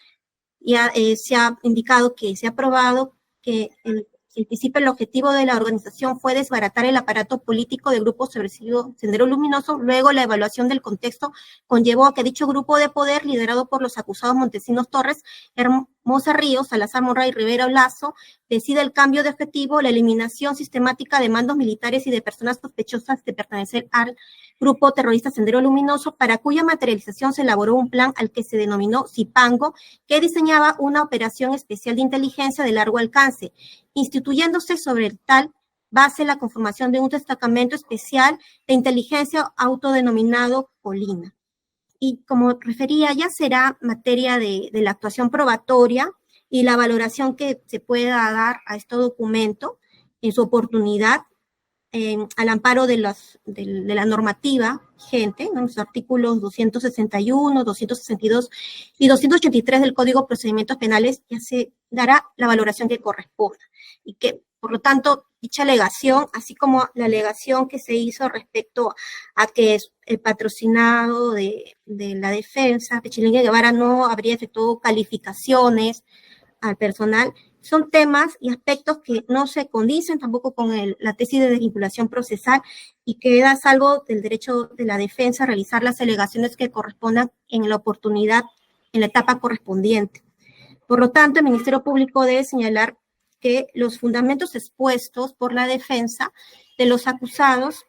ya se ha indicado que se ha probado que el principio, el objetivo de la organización fue desbaratar el aparato político del grupo subversivo Sendero Luminoso. Luego, la evaluación del contexto conllevó a que dicho grupo de poder, liderado por los acusados Montesinos Torres, Hermosa Ríos, Salazar Monray y Rivera Olazo, decide el cambio de objetivo, la eliminación sistemática de mandos militares y de personas sospechosas de pertenecer al grupo terrorista Sendero Luminoso, para cuya materialización se elaboró un plan al que se denominó Zipango, que diseñaba una operación especial de inteligencia de largo alcance, instituyéndose sobre tal base la conformación de un destacamento especial de inteligencia autodenominado Colina. Y como refería, ya será materia de la actuación probatoria y la valoración que se pueda dar a este documento en su oportunidad, al amparo de la normativa vigente, ¿no?, los artículos 261, 262 y 283 del Código de Procedimientos Penales, ya se dará la valoración que corresponda. Y que, por lo tanto, dicha alegación, así como la alegación que se hizo respecto a que el patrocinado de la defensa, Pichilingue Guevara, no habría efectuado calificaciones al personal, son temas y aspectos que no se condicen tampoco con la tesis de desvinculación procesal, y queda a salvo del derecho de la defensa a realizar las alegaciones que correspondan en la oportunidad, en la etapa correspondiente. Por lo tanto, el Ministerio Público debe señalar que los fundamentos expuestos por la defensa de los acusados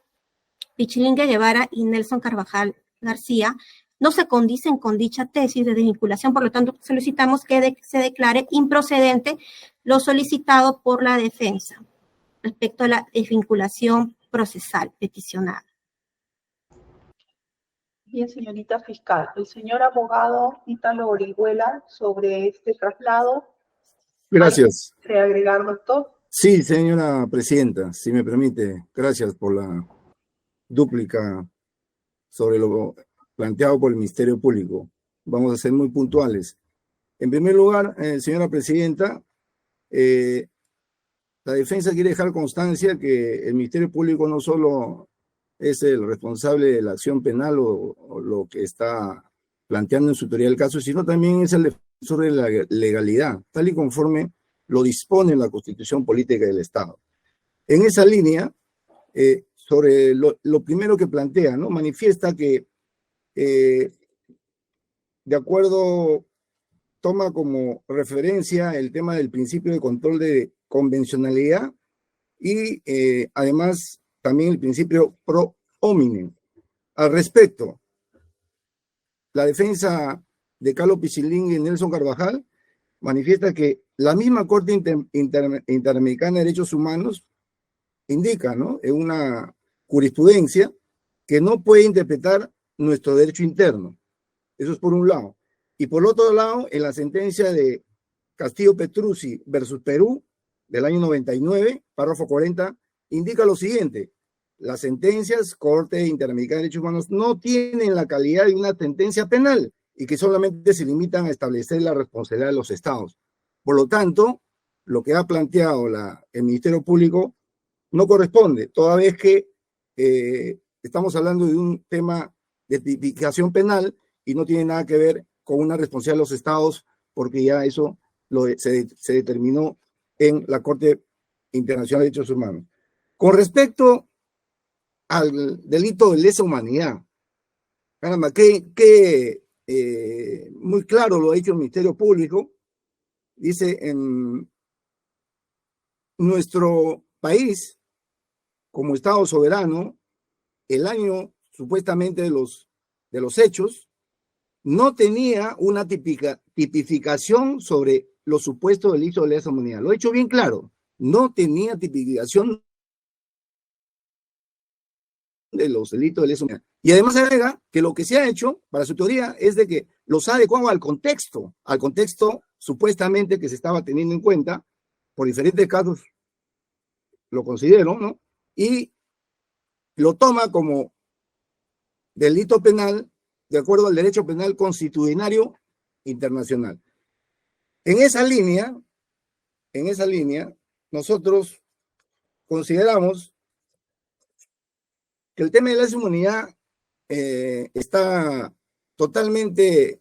Pichilingue Guevara y Nelson Carvajal García no se condicen con dicha tesis de desvinculación. Por lo tanto, solicitamos que se declare improcedente lo solicitado por la defensa respecto a la desvinculación procesal peticionada. Bien, señorita fiscal. El señor abogado Ítalo Orihuela, sobre este traslado. Gracias. ¿Quiere agregar, doctor? Sí, señora presidenta, si me permite. Gracias por la dúplica sobre lo planteado por el Ministerio Público. Vamos a ser muy puntuales. En primer lugar, señora presidenta, la defensa quiere dejar constancia que el Ministerio Público no solo es el responsable de la acción penal o lo que está planteando en su teoría del caso, sino también es el defensor de la legalidad, tal y conforme lo dispone la Constitución Política del Estado. En esa línea, sobre lo primero que plantea, ¿no?, manifiesta que de acuerdo toma como referencia el tema del principio de control de convencionalidad y además también el principio pro hominem. Al respecto, la defensa de Carlos Pichilín y Nelson Carvajal manifiesta que la misma Corte Interamericana de Derechos Humanos indica, ¿no?, en una jurisprudencia que no puede interpretar nuestro derecho interno. Eso es por un lado. Y por otro lado, en la sentencia de Castillo Petrucci versus Perú del año 99, párrafo 40, indica lo siguiente: las sentencias Corte Interamericana de Derechos Humanos no tienen la calidad de una sentencia penal y que solamente se limitan a establecer la responsabilidad de los estados. Por lo tanto, lo que ha planteado el Ministerio Público no corresponde, toda vez que estamos hablando de un tema de tipificación penal y no tiene nada que ver con una responsabilidad de los estados, porque ya eso se determinó en la Corte Internacional de Derechos Humanos. Con respecto al delito de lesa humanidad, caramba, muy claro lo ha dicho el Ministerio Público. Dice: en nuestro país, como Estado soberano, el año supuestamente de los hechos no tenía una tipificación sobre los supuestos delitos de lesa humanidad. Lo he hecho bien claro, no tenía tipificación de los delitos de lesa humanidad. Y además agrega que lo que se ha hecho, para su teoría, es de que los ha adecuado al contexto supuestamente que se estaba teniendo en cuenta por diferentes casos, lo considero, ¿no? Y lo toma como delito penal de acuerdo al derecho penal constitucionario internacional. En esa línea, nosotros consideramos que el tema de la lesa humanidad está totalmente...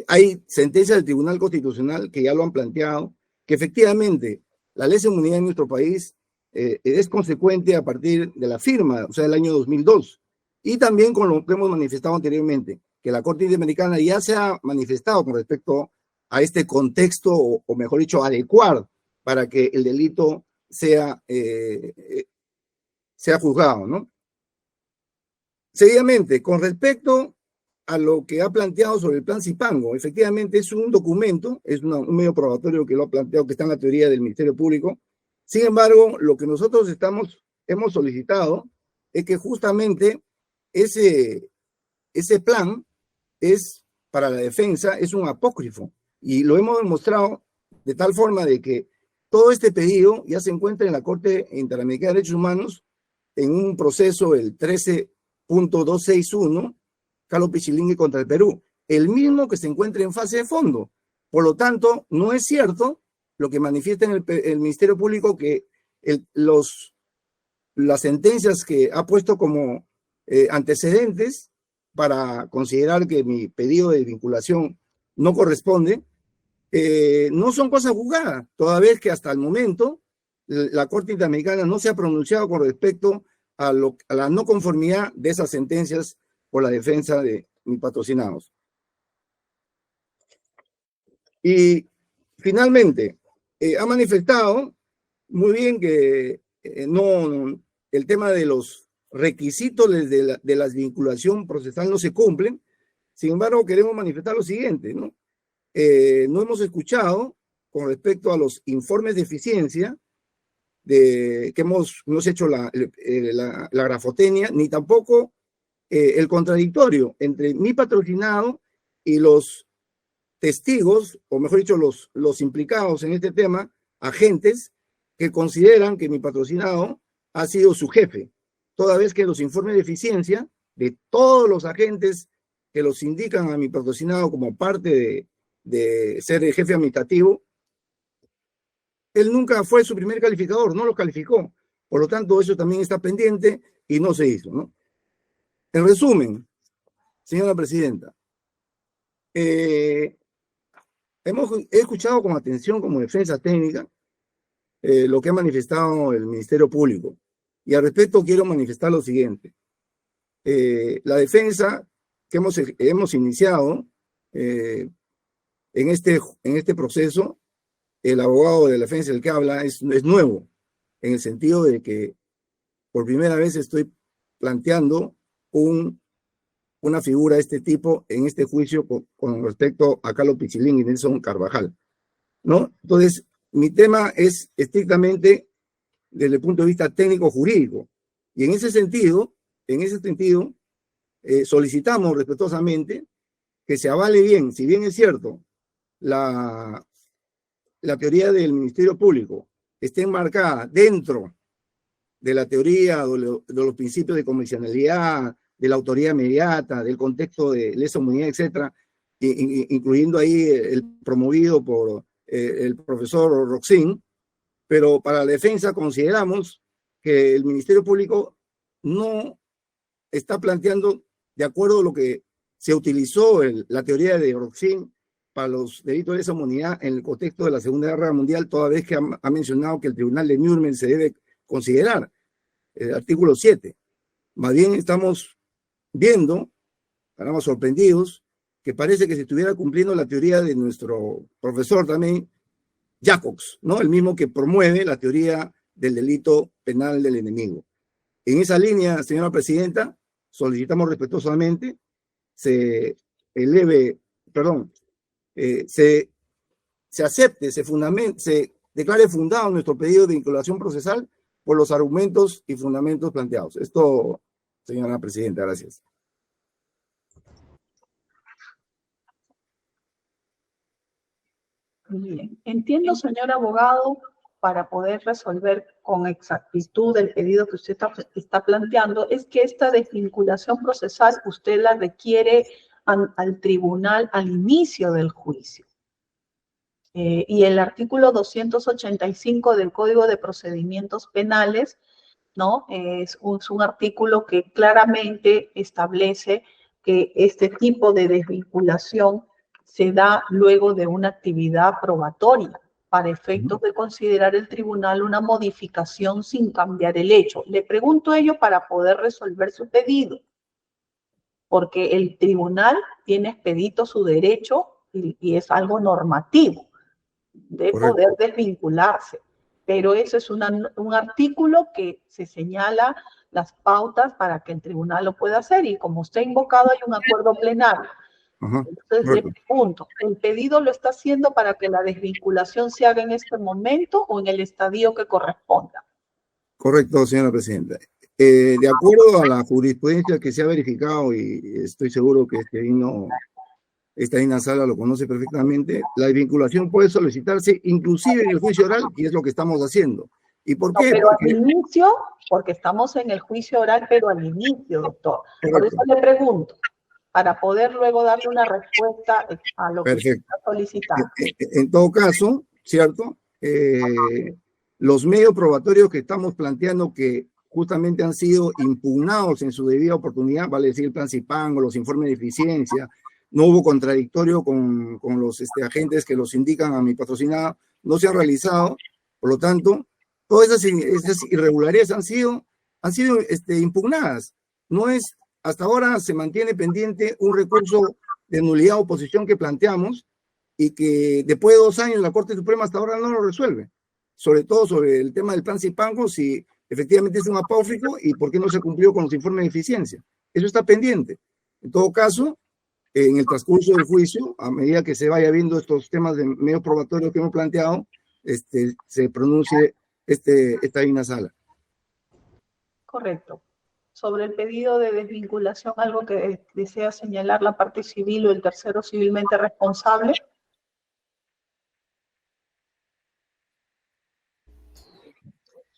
hay sentencias del Tribunal Constitucional que ya lo han planteado, que efectivamente la lesa humanidad en nuestro país es consecuente a partir de la firma, o sea, del año 2002, y también con lo que hemos manifestado anteriormente, que la Corte Interamericana ya se ha manifestado con respecto a este contexto, o mejor dicho, adecuar para que el delito sea juzgado, ¿no? Seguidamente, con respecto a lo que ha planteado sobre el plan Zipango, efectivamente es un documento, es un medio probatorio que lo ha planteado, que está en la teoría del Ministerio Público. Sin embargo, lo que nosotros hemos solicitado es que justamente ese plan es para la defensa, es un apócrifo, y lo hemos demostrado de tal forma de que todo este pedido ya se encuentra en la Corte Interamericana de Derechos Humanos en un proceso, el 13.261, Carlos Pichilingui contra el Perú, el mismo que se encuentra en fase de fondo. Por lo tanto, no es cierto lo que manifiesta en el Ministerio Público, que las sentencias que ha puesto como antecedentes para considerar que mi pedido de vinculación no corresponde, no son cosas juzgadas, toda vez que hasta el momento la Corte Interamericana no se ha pronunciado con respecto a la no conformidad de esas sentencias por la defensa de mis patrocinados. Y finalmente, ha manifestado muy bien que el tema de los requisitos de la vinculación procesal no se cumplen. Sin embargo, queremos manifestar lo siguiente, ¿no? No hemos escuchado con respecto a los informes de eficiencia que hemos hecho la grafotenia, ni tampoco el contradictorio entre mi patrocinado y los testigos, o mejor dicho, los implicados en este tema, agentes que consideran que mi patrocinado ha sido su jefe, toda vez que los informes de eficiencia de todos los agentes que los indican a mi patrocinado como parte de ser el jefe administrativo, él nunca fue su primer calificador, no lo calificó. Por lo tanto, eso también está pendiente y no se hizo, ¿no? En resumen, señora presidenta, he escuchado con atención como defensa técnica lo que ha manifestado el Ministerio Público, y al respecto quiero manifestar lo siguiente. La defensa que hemos iniciado en este proceso, el abogado de la defensa del que habla es nuevo, en el sentido de que por primera vez estoy planteando una figura de este tipo en este juicio con respecto a Carlos Pichilín y Nelson Carvajal, ¿no? Entonces, mi tema es estrictamente desde el punto de vista técnico-jurídico. Y en ese sentido, solicitamos respetuosamente que se avale bien, si bien es cierto, la teoría del Ministerio Público está enmarcada dentro de la teoría de los principios de convencionalidad, de la autoridad inmediata, del contexto de lesa humanidad, etcétera, incluyendo ahí el promovido por el profesor Roxin, pero para la defensa consideramos que el Ministerio Público no está planteando, de acuerdo a lo que se utilizó la teoría de Roxin para los delitos de lesa humanidad en el contexto de la Segunda Guerra Mundial, toda vez que ha mencionado que el Tribunal de Nuremberg se debe considerar, el artículo 7. Más bien estamos viendo, estamos sorprendidos, que parece que se estuviera cumpliendo la teoría de nuestro profesor también, Jacobs, ¿no? El mismo que promueve la teoría del delito penal del enemigo. En esa línea, señora presidenta, solicitamos respetuosamente se acepte, se declare fundado nuestro pedido de vinculación procesal por los argumentos y fundamentos planteados. Esto, señora presidenta, gracias. Bien, entiendo, señor abogado, para poder resolver con exactitud el pedido que usted está planteando, es que esta desvinculación procesal usted la requiere al tribunal al inicio del juicio. Y el artículo 285 del Código de Procedimientos Penales, ¿no? Es un artículo que claramente establece que este tipo de desvinculación se da luego de una actividad probatoria para efectos de considerar el tribunal una modificación sin cambiar el hecho. Le pregunto ello para poder resolver su pedido, porque el tribunal tiene expedito su derecho y es algo normativo de poder desvincularse. Pero eso es un artículo que se señala las pautas para que el tribunal lo pueda hacer, y como usted ha invocado, hay un acuerdo plenario. Entonces le pregunto, ¿el pedido lo está haciendo para que la desvinculación se haga en este momento o en el estadio que corresponda? Correcto, señora presidenta. De acuerdo a la jurisprudencia que se ha verificado, y estoy seguro que esta Ina Sala lo conoce perfectamente, la desvinculación puede solicitarse inclusive en el juicio oral, y es lo que estamos haciendo. ¿Y por qué? Pero al inicio, porque estamos en el juicio oral, pero al inicio, doctor. Por eso le pregunto, para poder luego darle una respuesta a lo que usted está solicitando. En todo caso, ¿cierto? Los medios probatorios que estamos planteando que justamente han sido impugnados en su debida oportunidad, vale decir el plan Zipango, los informes de eficiencia, no hubo contradictorio con los agentes que los indican a mi patrocinada, no se han realizado, por lo tanto, todas esas irregularidades han sido impugnadas. No es, hasta ahora se mantiene pendiente un recurso de nulidad o oposición que planteamos y que después de 2 años la Corte Suprema hasta ahora no lo resuelve, sobre todo sobre el tema del plan Zipango, si efectivamente es un apócrifo y por qué no se cumplió con los informes de eficiencia. Eso está pendiente. En todo caso, en el transcurso del juicio, a medida que se vaya viendo estos temas de medios probatorios que hemos planteado, se pronuncie esta Ina Sala. Correcto. Sobre el pedido de desvinculación, algo que desea señalar la parte civil o el tercero civilmente responsable.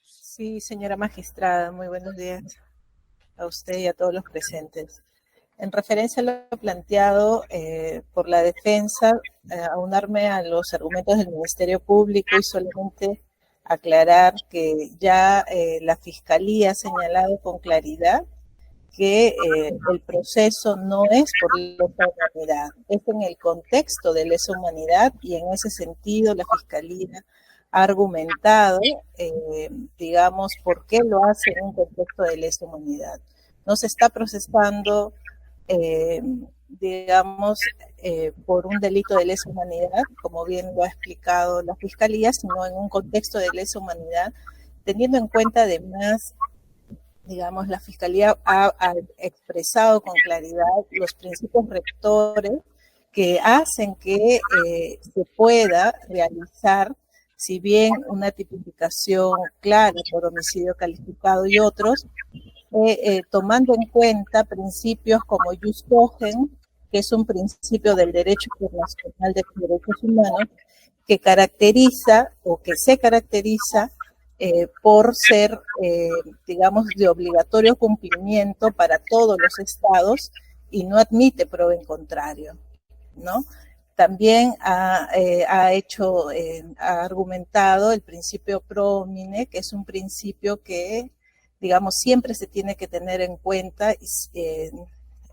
Sí, señora magistrada, muy buenos días a usted y a todos los presentes. En referencia a lo planteado por la defensa, aunarme a los argumentos del Ministerio Público y solamente aclarar que ya la Fiscalía ha señalado con claridad que el proceso no es por lesa humanidad, es en el contexto de lesa humanidad, y en ese sentido la Fiscalía ha argumentado, digamos, por qué lo hace en un contexto de lesa humanidad. No se está procesando digamos, por un delito de lesa humanidad, como bien lo ha explicado la Fiscalía, sino en un contexto de lesa humanidad, teniendo en cuenta además, digamos, la Fiscalía ha expresado con claridad los principios rectores que hacen que se pueda realizar, si bien una tipificación clara por homicidio calificado y otros, tomando en cuenta principios como jus cogens, que es un principio del derecho internacional de los derechos humanos, que caracteriza o que se caracteriza por ser, digamos, de obligatorio cumplimiento para todos los estados y no admite prueba en contrario, ¿no? También ha argumentado el principio pro homine, que es un principio que, digamos, siempre se tiene que tener en cuenta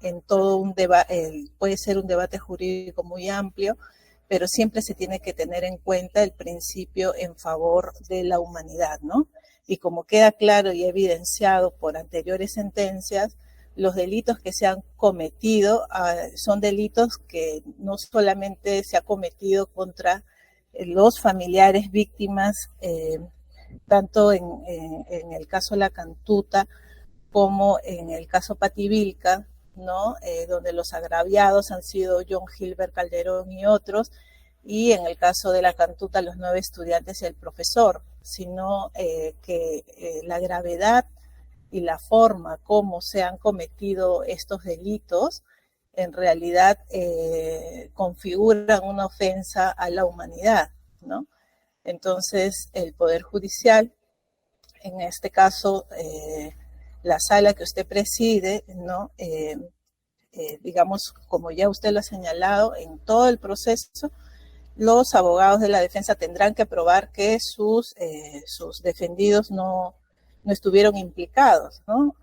en todo un debate. Puede ser un debate jurídico muy amplio, pero siempre se tiene que tener en cuenta el principio en favor de la humanidad, ¿no? Y como queda claro y evidenciado por anteriores sentencias, los delitos que se han cometido son delitos que no solamente se ha cometido contra los familiares víctimas, tanto en el caso La Cantuta como en el caso Pativilca, ¿no? Donde los agraviados han sido John Gilbert Calderón y otros, y en el caso de La Cantuta los 9 estudiantes y el profesor, sino que la gravedad y la forma como se han cometido estos delitos en realidad configuran una ofensa a la humanidad, ¿no? Entonces el Poder Judicial, en este caso la sala que usted preside, ¿no? Digamos, como ya usted lo ha señalado, en todo el proceso, los abogados de la defensa tendrán que probar que sus defendidos no estuvieron implicados, ¿no?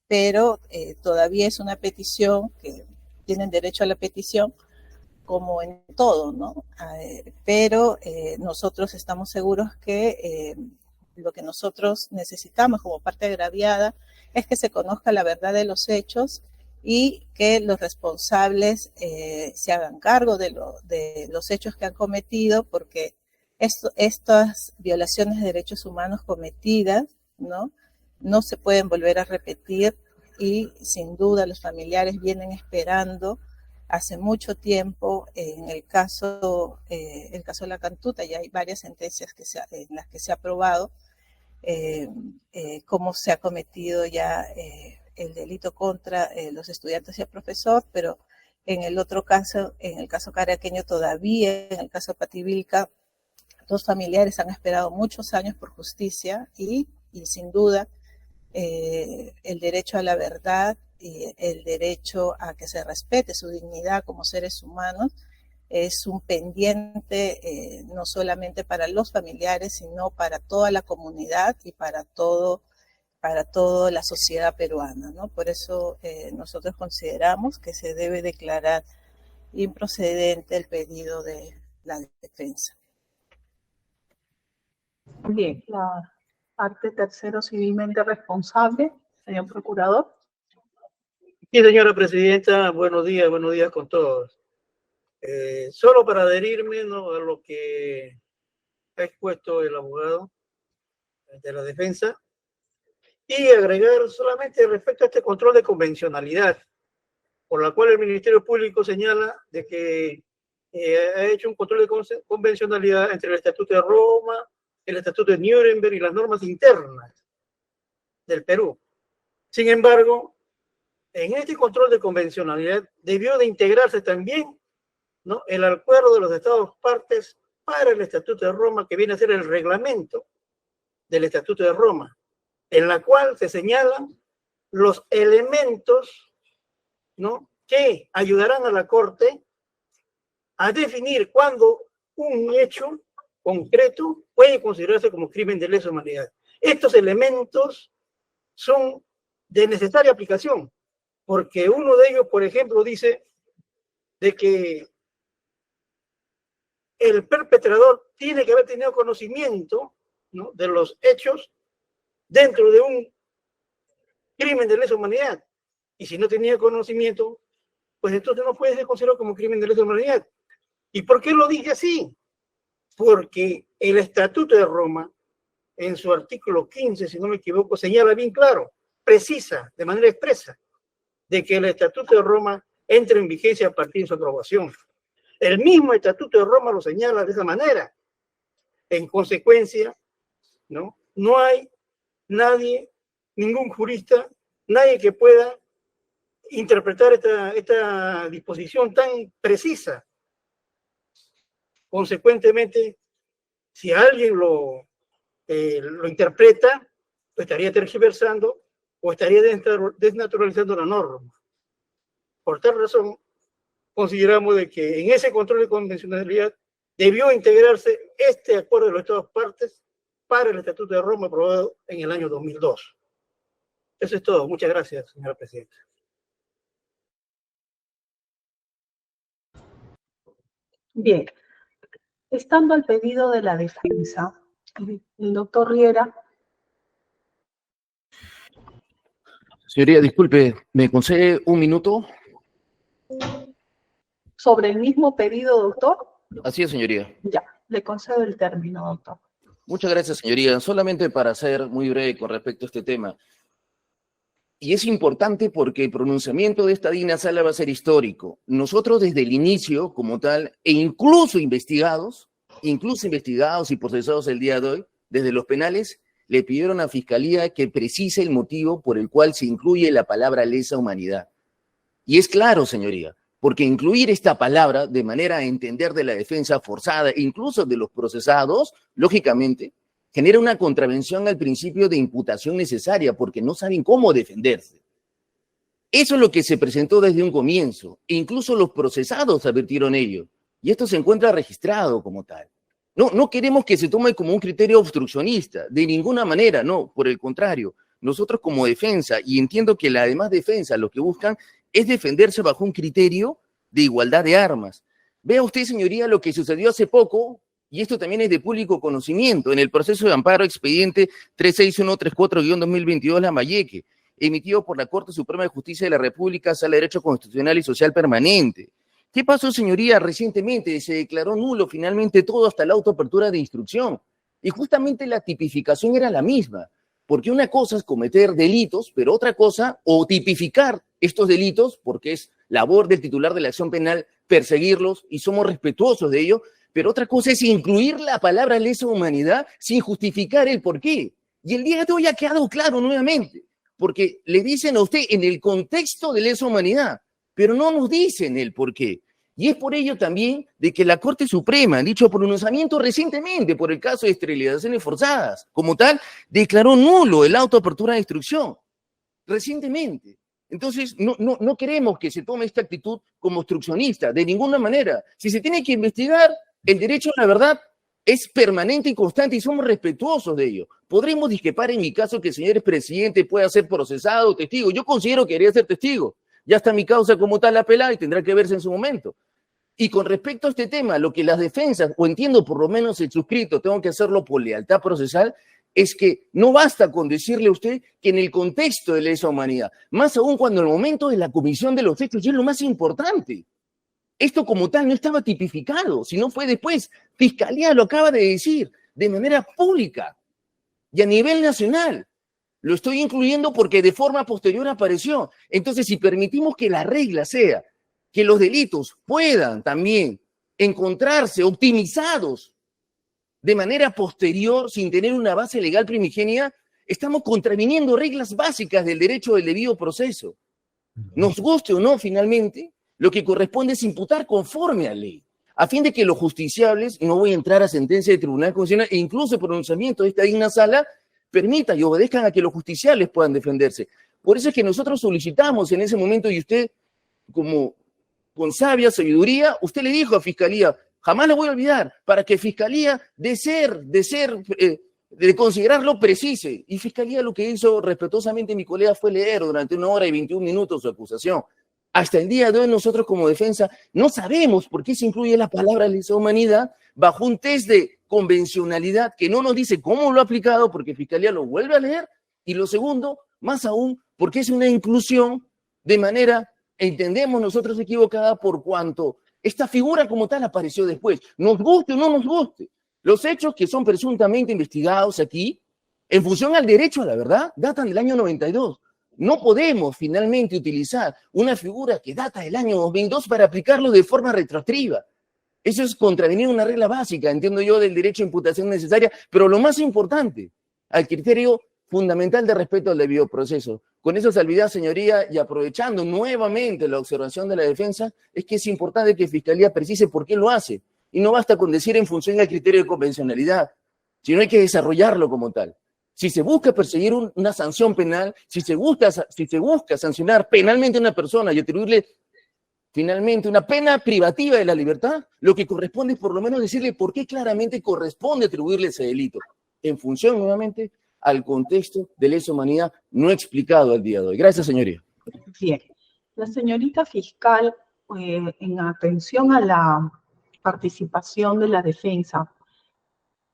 Pero todavía es una petición, que tienen derecho a la petición, como en todo, ¿no? Pero nosotros estamos seguros que lo que nosotros necesitamos como parte agraviada es que se conozca la verdad de los hechos y que los responsables se hagan cargo de los hechos que han cometido, porque estas violaciones de derechos humanos cometidas, no se pueden volver a repetir, y sin duda los familiares vienen esperando hace mucho tiempo. En el caso de La Cantuta ya hay varias sentencias en las que se ha probado cómo se ha cometido ya el delito contra los estudiantes y el profesor, pero en el otro caso, en el caso caraqueño todavía, en el caso Pativilca, los familiares han esperado muchos años por justicia y sin duda el derecho a la verdad y el derecho a que se respete su dignidad como seres humanos es un pendiente no solamente para los familiares, sino para toda la comunidad y para toda la sociedad peruana, ¿no? Por eso nosotros consideramos que se debe declarar improcedente el pedido de la defensa. Bien, la parte tercero civilmente responsable, señor procurador. Sí, señora presidenta, buenos días con todos. Solo para adherirme, ¿no?, a lo que ha expuesto el abogado de la defensa y agregar solamente respecto a este control de convencionalidad, por la cual el Ministerio Público señala de que ha hecho un control de convencionalidad entre el Estatuto de Roma, el Estatuto de Nuremberg y las normas internas del Perú. Sin embargo, en este control de convencionalidad debió de integrarse también, ¿no?, el acuerdo de los Estados partes para el Estatuto de Roma, que viene a ser el reglamento del Estatuto de Roma, en la cual se señalan los elementos, ¿no?, que ayudarán a la Corte a definir cuándo un hecho concreto puede considerarse como crimen de lesa humanidad. Estos elementos son de necesaria aplicación, porque uno de ellos, por ejemplo, dice de que el perpetrador tiene que haber tenido conocimiento, ¿no?, de los hechos dentro de un crimen de lesa humanidad. Y si no tenía conocimiento, pues entonces no puede ser considerado como crimen de lesa humanidad. ¿Y por qué lo dije así? Porque el Estatuto de Roma, en su artículo 15, si no me equivoco, señala bien claro, precisa, de manera expresa, de que el Estatuto de Roma entra en vigencia a partir de su aprobación. El mismo Estatuto de Roma lo señala de esa manera. En consecuencia, no hay nadie, ningún jurista, nadie que pueda interpretar esta disposición tan precisa. Consecuentemente, si alguien lo interpreta, lo estaría tergiversando o estaría desnaturalizando la norma. Por tal razón, consideramos de que en ese control de convencionalidad debió integrarse este acuerdo de las dos partes para el Estatuto de Roma aprobado en el año 2002. Eso es todo. Muchas gracias, señora presidenta. Bien, estando al pedido de la defensa, el doctor Riera. Señoría, disculpe, ¿me concede un minuto? ¿Sobre el mismo pedido, doctor? Así es, señoría. Ya, le concedo el término, doctor. Muchas gracias, señoría. Solamente para ser muy breve con respecto a este tema. Y es importante porque el pronunciamiento de esta digna sala va a ser histórico. Nosotros desde el inicio, como tal, e incluso investigados y procesados el día de hoy, desde los penales, le pidieron a Fiscalía que precise el motivo por el cual se incluye la palabra lesa humanidad. Y es claro, señoría, porque incluir esta palabra de manera a entender de la defensa forzada, incluso de los procesados, lógicamente, genera una contravención al principio de imputación necesaria, porque no saben cómo defenderse. Eso es lo que se presentó desde un comienzo. Incluso los procesados advirtieron ello. Y esto se encuentra registrado como tal. No queremos que se tome como un criterio obstruccionista, de ninguna manera, no, por el contrario. Nosotros como defensa, y entiendo que la demás defensa lo que buscan es defenderse bajo un criterio de igualdad de armas. Vea usted, señoría, lo que sucedió hace poco, y esto también es de público conocimiento, en el proceso de amparo expediente 36134-2022 Lambayeque, emitido por la Corte Suprema de Justicia de la República, Sala de Derecho Constitucional y Social Permanente. ¿Qué pasó, señoría? Recientemente se declaró nulo finalmente todo hasta la autoapertura de instrucción. Y justamente la tipificación era la misma, porque una cosa es cometer delitos, pero otra cosa, o tipificar estos delitos, porque es labor del titular de la acción penal perseguirlos y somos respetuosos de ello, pero otra cosa es incluir la palabra lesa humanidad sin justificar el porqué. Y el día de hoy ha quedado claro nuevamente, porque le dicen a usted en el contexto de lesa humanidad, pero no nos dicen el porqué. Y es por ello también de que la Corte Suprema, en dicho pronunciamiento recientemente por el caso de esterilizaciones forzadas, como tal, declaró nulo el auto de apertura de instrucción. Recientemente. Entonces, no queremos que se tome esta actitud como obstruccionista, de ninguna manera. Si se tiene que investigar, el derecho a la verdad es permanente y constante y somos respetuosos de ello. Podremos discrepar en mi caso que el señor presidente pueda ser procesado o testigo. Yo considero que debería ser testigo. Ya está mi causa como tal apelada y tendrá que verse en su momento. Y con respecto a este tema, lo que las defensas, o entiendo por lo menos el suscrito, tengo que hacerlo por lealtad procesal, es que no basta con decirle a usted que en el contexto de lesa humanidad, más aún cuando en el momento de la comisión de los hechos, y es lo más importante, esto como tal no estaba tipificado, sino fue después. Fiscalía lo acaba de decir de manera pública y a nivel nacional. Lo estoy incluyendo porque de forma posterior apareció. Entonces, si permitimos que la regla sea que los delitos puedan también encontrarse optimizados de manera posterior sin tener una base legal primigenia, estamos contraviniendo reglas básicas del derecho del debido proceso. Nos guste o no, finalmente, lo que corresponde es imputar conforme a ley, a fin de que los justiciables, y no voy a entrar a sentencia del Tribunal Constitucional, e incluso pronunciamiento de esta digna sala, permitan y obedezcan a que los justiciables puedan defenderse. Por eso es que nosotros solicitamos en ese momento, y usted, como con sabia sabiduría, usted le dijo a Fiscalía, jamás lo voy a olvidar, para que Fiscalía, de considerarlo, precise. Y Fiscalía lo que hizo respetuosamente mi colega fue leer durante 1 hora y 21 minutos su acusación. Hasta el día de hoy nosotros como defensa no sabemos por qué se incluye la palabra lesa humanidad bajo un test de convencionalidad que no nos dice cómo lo ha aplicado porque Fiscalía lo vuelve a leer y lo segundo, más aún, porque es una inclusión de manera entendemos nosotros equivocada por cuanto esta figura como tal apareció después. Nos guste o no nos guste. Los hechos que son presuntamente investigados aquí, en función al derecho a la verdad, datan del año 92. No podemos finalmente utilizar una figura que data del año 2002 para aplicarlo de forma retroactiva. Eso es contravenir una regla básica, entiendo yo, del derecho a imputación necesaria, pero lo más importante, al criterio fundamental de respeto al debido proceso. Con esa salvedad, señoría, y aprovechando nuevamente la observación de la defensa, es que es importante que Fiscalía precise por qué lo hace. Y no basta con decir en función al criterio de convencionalidad, sino hay que desarrollarlo como tal. Si se busca perseguir una sanción penal, si se busca sancionar penalmente a una persona y atribuirle finalmente una pena privativa de la libertad, lo que corresponde es por lo menos decirle por qué claramente corresponde atribuirle ese delito, en función nuevamente al contexto de lesa humanidad no explicado al día de hoy. Gracias, señoría. Bien. La señorita fiscal, en atención a la participación de la defensa,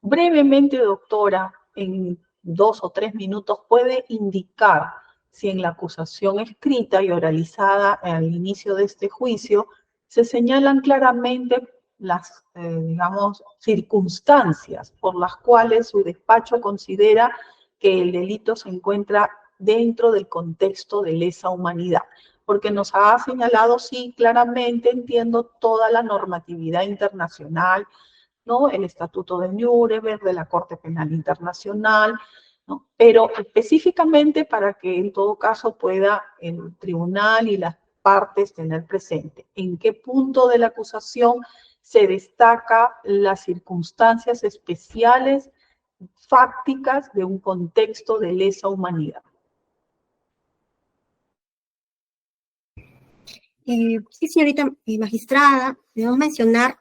brevemente, doctora, en 2 o 3 minutos, puede indicar si en la acusación escrita y oralizada al inicio de este juicio se señalan claramente las, digamos, circunstancias por las cuales su despacho considera que el delito se encuentra dentro del contexto de lesa humanidad. Porque nos ha señalado, sí, claramente, entiendo toda la normatividad internacional, ¿no? El Estatuto de Nuremberg, de la Corte Penal Internacional, ¿no? Pero específicamente para que en todo caso pueda el tribunal y las partes tener presente en qué punto de la acusación se destaca las circunstancias especiales fácticas de un contexto de lesa humanidad. Sí, señorita magistrada, debemos mencionar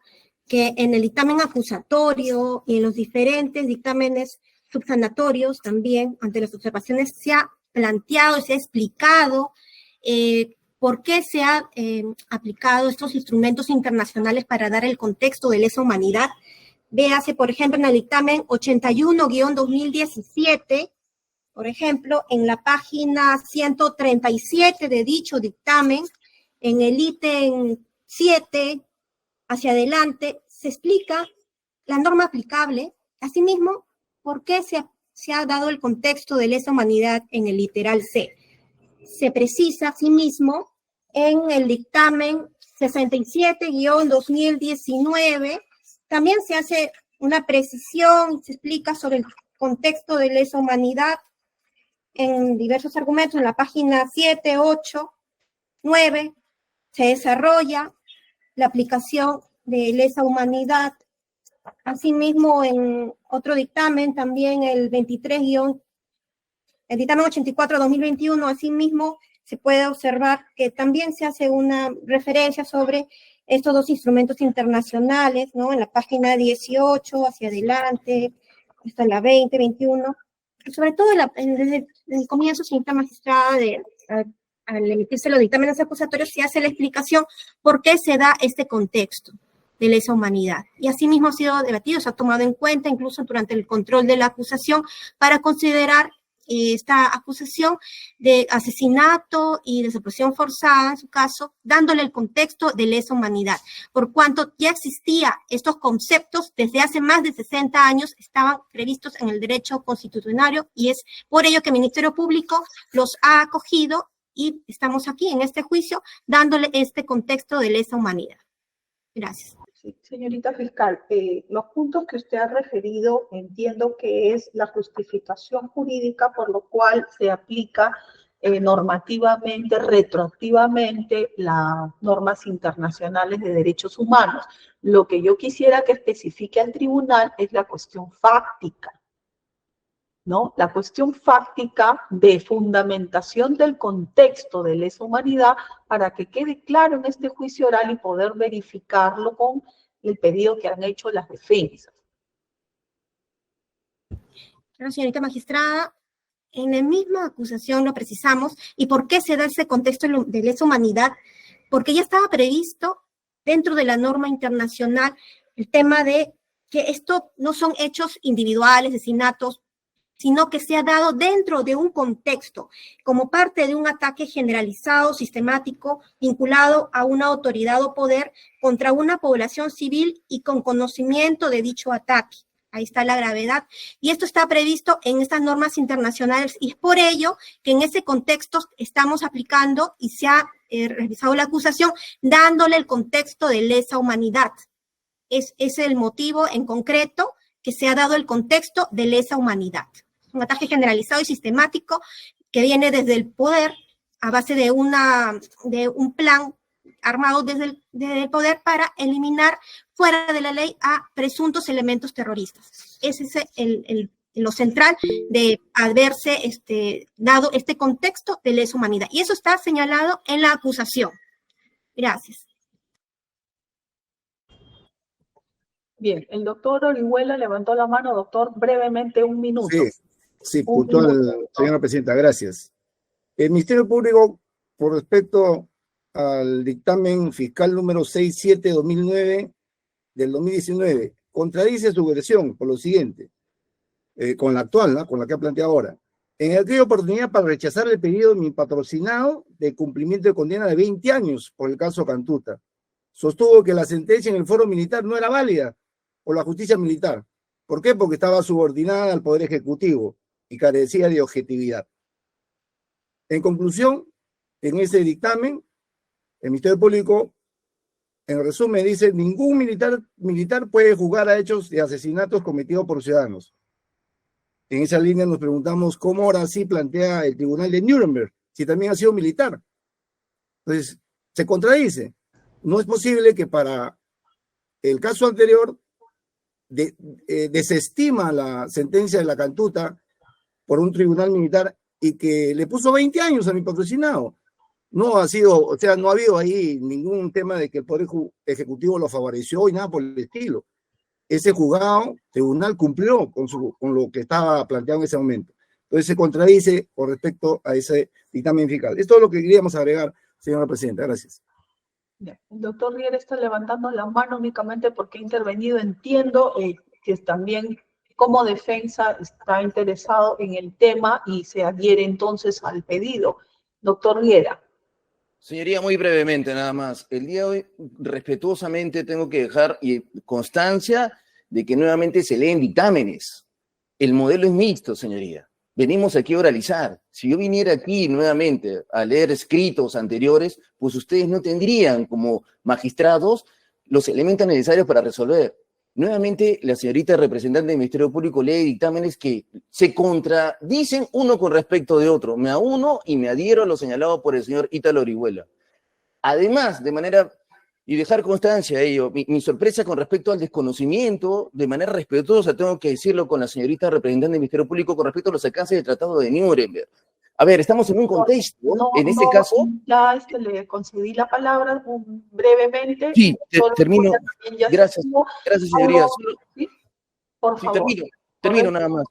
que en el dictamen acusatorio y en los diferentes dictámenes subsanatorios también, ante las observaciones, se ha planteado y se ha explicado por qué se han aplicado estos instrumentos internacionales para dar el contexto de lesa humanidad. Véase, por ejemplo, en el dictamen 81-2017, por ejemplo, en la página 137 de dicho dictamen, en el ítem 7, hacia adelante, se explica la norma aplicable, asimismo, por qué se ha dado el contexto de lesa humanidad en el literal C. Se precisa, asimismo, en el dictamen 67-2019, también se hace una precisión, se explica sobre el contexto de lesa humanidad en diversos argumentos, en la página 7, 8, 9, se desarrolla la aplicación de lesa humanidad. Asimismo, en otro dictamen, también el 23 el dictamen 84-2021, asimismo, se puede observar que también se hace una referencia sobre estos dos instrumentos internacionales, ¿no? En la página 18, hacia adelante, hasta la 20, 21. Y sobre todo desde el comienzo, señorita magistrada, al emitirse los dictámenes acusatorios, se hace la explicación por qué se da este contexto de lesa humanidad. Y asimismo ha sido debatido, se ha tomado en cuenta incluso durante el control de la acusación para considerar esta acusación de asesinato y desaparición forzada, en su caso, dándole el contexto de lesa humanidad. Por cuanto ya existían estos conceptos desde hace más de 60 años, estaban previstos en el derecho constitucional y es por ello que el Ministerio Público los ha acogido y estamos aquí en este juicio dándole este contexto de lesa humanidad. Gracias. Sí, señorita fiscal, los puntos que usted ha referido entiendo que es la justificación jurídica por lo cual se aplica normativamente, retroactivamente, las normas internacionales de derechos humanos. Lo que yo quisiera que especifique al tribunal es la cuestión fáctica, ¿no? La cuestión fáctica de fundamentación del contexto de lesa humanidad para que quede claro en este juicio oral y poder verificarlo con el pedido que han hecho las defensas. Claro, señorita magistrada, en la misma acusación lo precisamos. ¿Y por qué se da ese contexto de lesa humanidad? Porque ya estaba previsto dentro de la norma internacional el tema de que esto no son hechos individuales, asesinatos sino que sea dado dentro de un contexto, como parte de un ataque generalizado, sistemático, vinculado a una autoridad o poder contra una población civil y con conocimiento de dicho ataque. Ahí está la gravedad. Y esto está previsto en estas normas internacionales y es por ello que en ese contexto estamos aplicando y se ha revisado la acusación dándole el contexto de lesa humanidad. Es el motivo en concreto que se ha dado el contexto de lesa humanidad. Un ataque generalizado y sistemático que viene desde el poder a base de un plan armado desde el poder para eliminar fuera de la ley a presuntos elementos terroristas. Ese es lo central de haberse dado este contexto de lesa humanidad. Y eso está señalado en la acusación. Gracias. Bien, el doctor Orihuela levantó la mano. Doctor, brevemente, 1 minuto. Sí, puntual, señora presidenta, gracias. El Ministerio Público, por respecto al dictamen fiscal número 67/2009 del 2019, contradice su versión por lo siguiente, con la actual, ¿no? Con la que ha planteado ahora. En el que hay oportunidad para rechazar el pedido de mi patrocinado de cumplimiento de condena de 20 años por el caso Cantuta. Sostuvo que la sentencia en el foro militar no era válida por la justicia militar. ¿Por qué? Porque estaba subordinada al Poder Ejecutivo y carecía de objetividad. En conclusión, en ese dictamen, el Ministerio Público, en resumen, dice: ningún militar puede juzgar a hechos de asesinatos cometidos por ciudadanos. En esa línea nos preguntamos cómo ahora sí plantea el Tribunal de Nuremberg, si también ha sido militar. Entonces, se contradice. No es posible que para el caso anterior desestima la sentencia de la Cantuta por un tribunal militar y que le puso 20 años a mi patrocinado. No ha sido, o sea, no ha habido ahí ningún tema de que el Poder Ejecutivo lo favoreció y nada por el estilo. Ese juzgado tribunal cumplió con lo que estaba planteado en ese momento. Entonces se contradice con respecto a ese dictamen fiscal. Es todo lo que queríamos agregar, señora presidenta. Gracias. Bien. El doctor Riera está levantando la mano únicamente porque ha intervenido. Entiendo que también como defensa está interesado en el tema y se adhiere entonces al pedido. Doctor Riera. Señoría, muy brevemente nada más. El día de hoy, respetuosamente, tengo que dejar constancia de que nuevamente se leen dictámenes. El modelo es mixto, señoría. Venimos aquí a oralizar. Si yo viniera aquí nuevamente a leer escritos anteriores, pues ustedes no tendrían como magistrados los elementos necesarios para resolver. Nuevamente, la señorita representante del Ministerio Público lee dictámenes que se contradicen uno con respecto de otro. Me auno y me adhiero a lo señalado por el señor Ítalo Orihuela. Además, de manera, y dejar constancia de ello, mi sorpresa con respecto al desconocimiento, de manera respetuosa, tengo que decirlo con la señorita representante del Ministerio Público con respecto a los alcances del Tratado de Nuremberg. A ver, estamos en un contexto, en este caso... Ya le concedí la palabra brevemente. Sí, termino. Gracias, señoría. ¿Sí? Por favor. Termino nada más.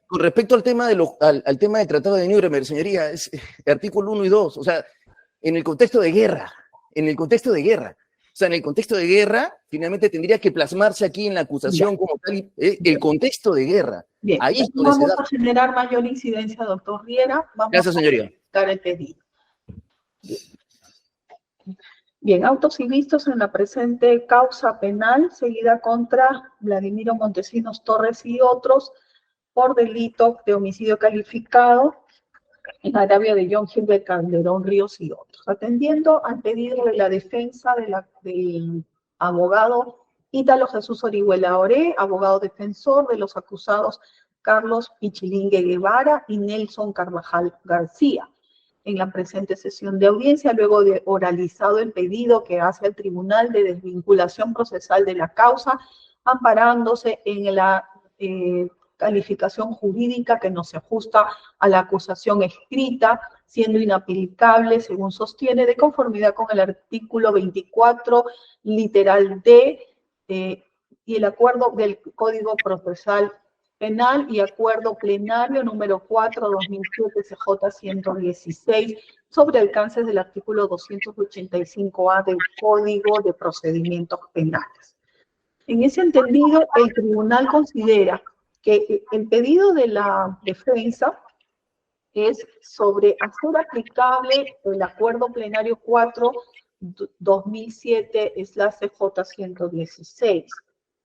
Con respecto al tema, al tema del Tratado de Nuremberg, señoría, es artículo 1 y 2, o sea, en el contexto de guerra, O sea, en el contexto de guerra, finalmente tendría que plasmarse aquí en la acusación como tal, el contexto de guerra. Bien, ahí es donde vamos a generar mayor incidencia, doctor Riera. Gracias, señoría. A el pedido. Bien, autos y vistos en la presente causa penal seguida contra Vladimiro Montesinos Torres y otros por delito de homicidio calificado en agravio de John Gilbert Calderón Ríos y otros. Atendiendo al pedido de la defensa del abogado Ítalo Jesús Orihuela Oré, abogado defensor de los acusados Carlos Pichilingue Guevara y Nelson Carvajal García. En la presente sesión de audiencia, luego de oralizado el pedido que hace el Tribunal de Desvinculación Procesal de la causa, amparándose en la calificación jurídica que no se ajusta a la acusación escrita, siendo inaplicable, según sostiene, de conformidad con el artículo 24, literal D, y el acuerdo del Código Procesal Penal y acuerdo plenario número 4/2007 CJ 116 sobre alcances del artículo 285A del Código de Procedimientos Penales. En ese entendido, el tribunal considera que el pedido de la defensa es sobre hacer aplicable el Acuerdo Plenario 4-2007/CJ-116,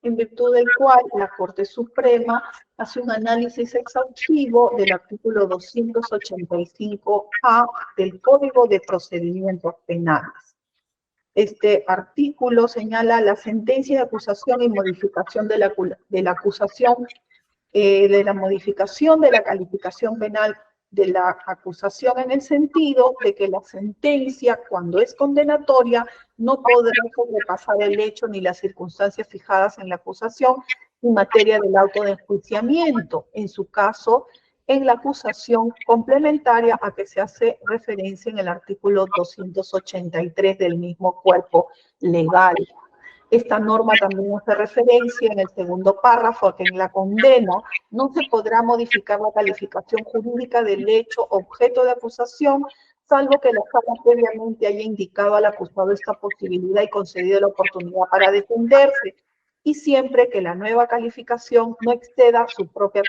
en virtud del cual la Corte Suprema hace un análisis exhaustivo del artículo 285A del Código de Procedimientos Penales. Este artículo señala la sentencia de acusación y modificación de la acusación, de la modificación de la calificación penal de la acusación, en el sentido de que la sentencia, cuando es condenatoria, no podrá sobrepasar el hecho ni las circunstancias fijadas en la acusación en materia del auto de enjuiciamiento, en su caso, en la acusación complementaria a que se hace referencia en el artículo 283 del mismo cuerpo legal. Esta norma también hace referencia en el segundo párrafo a que en la condena no se podrá modificar la calificación jurídica del hecho objeto de acusación, salvo que la sala previamente haya indicado al acusado esta posibilidad y concedido la oportunidad para defenderse, y siempre que la nueva calificación no exceda su propia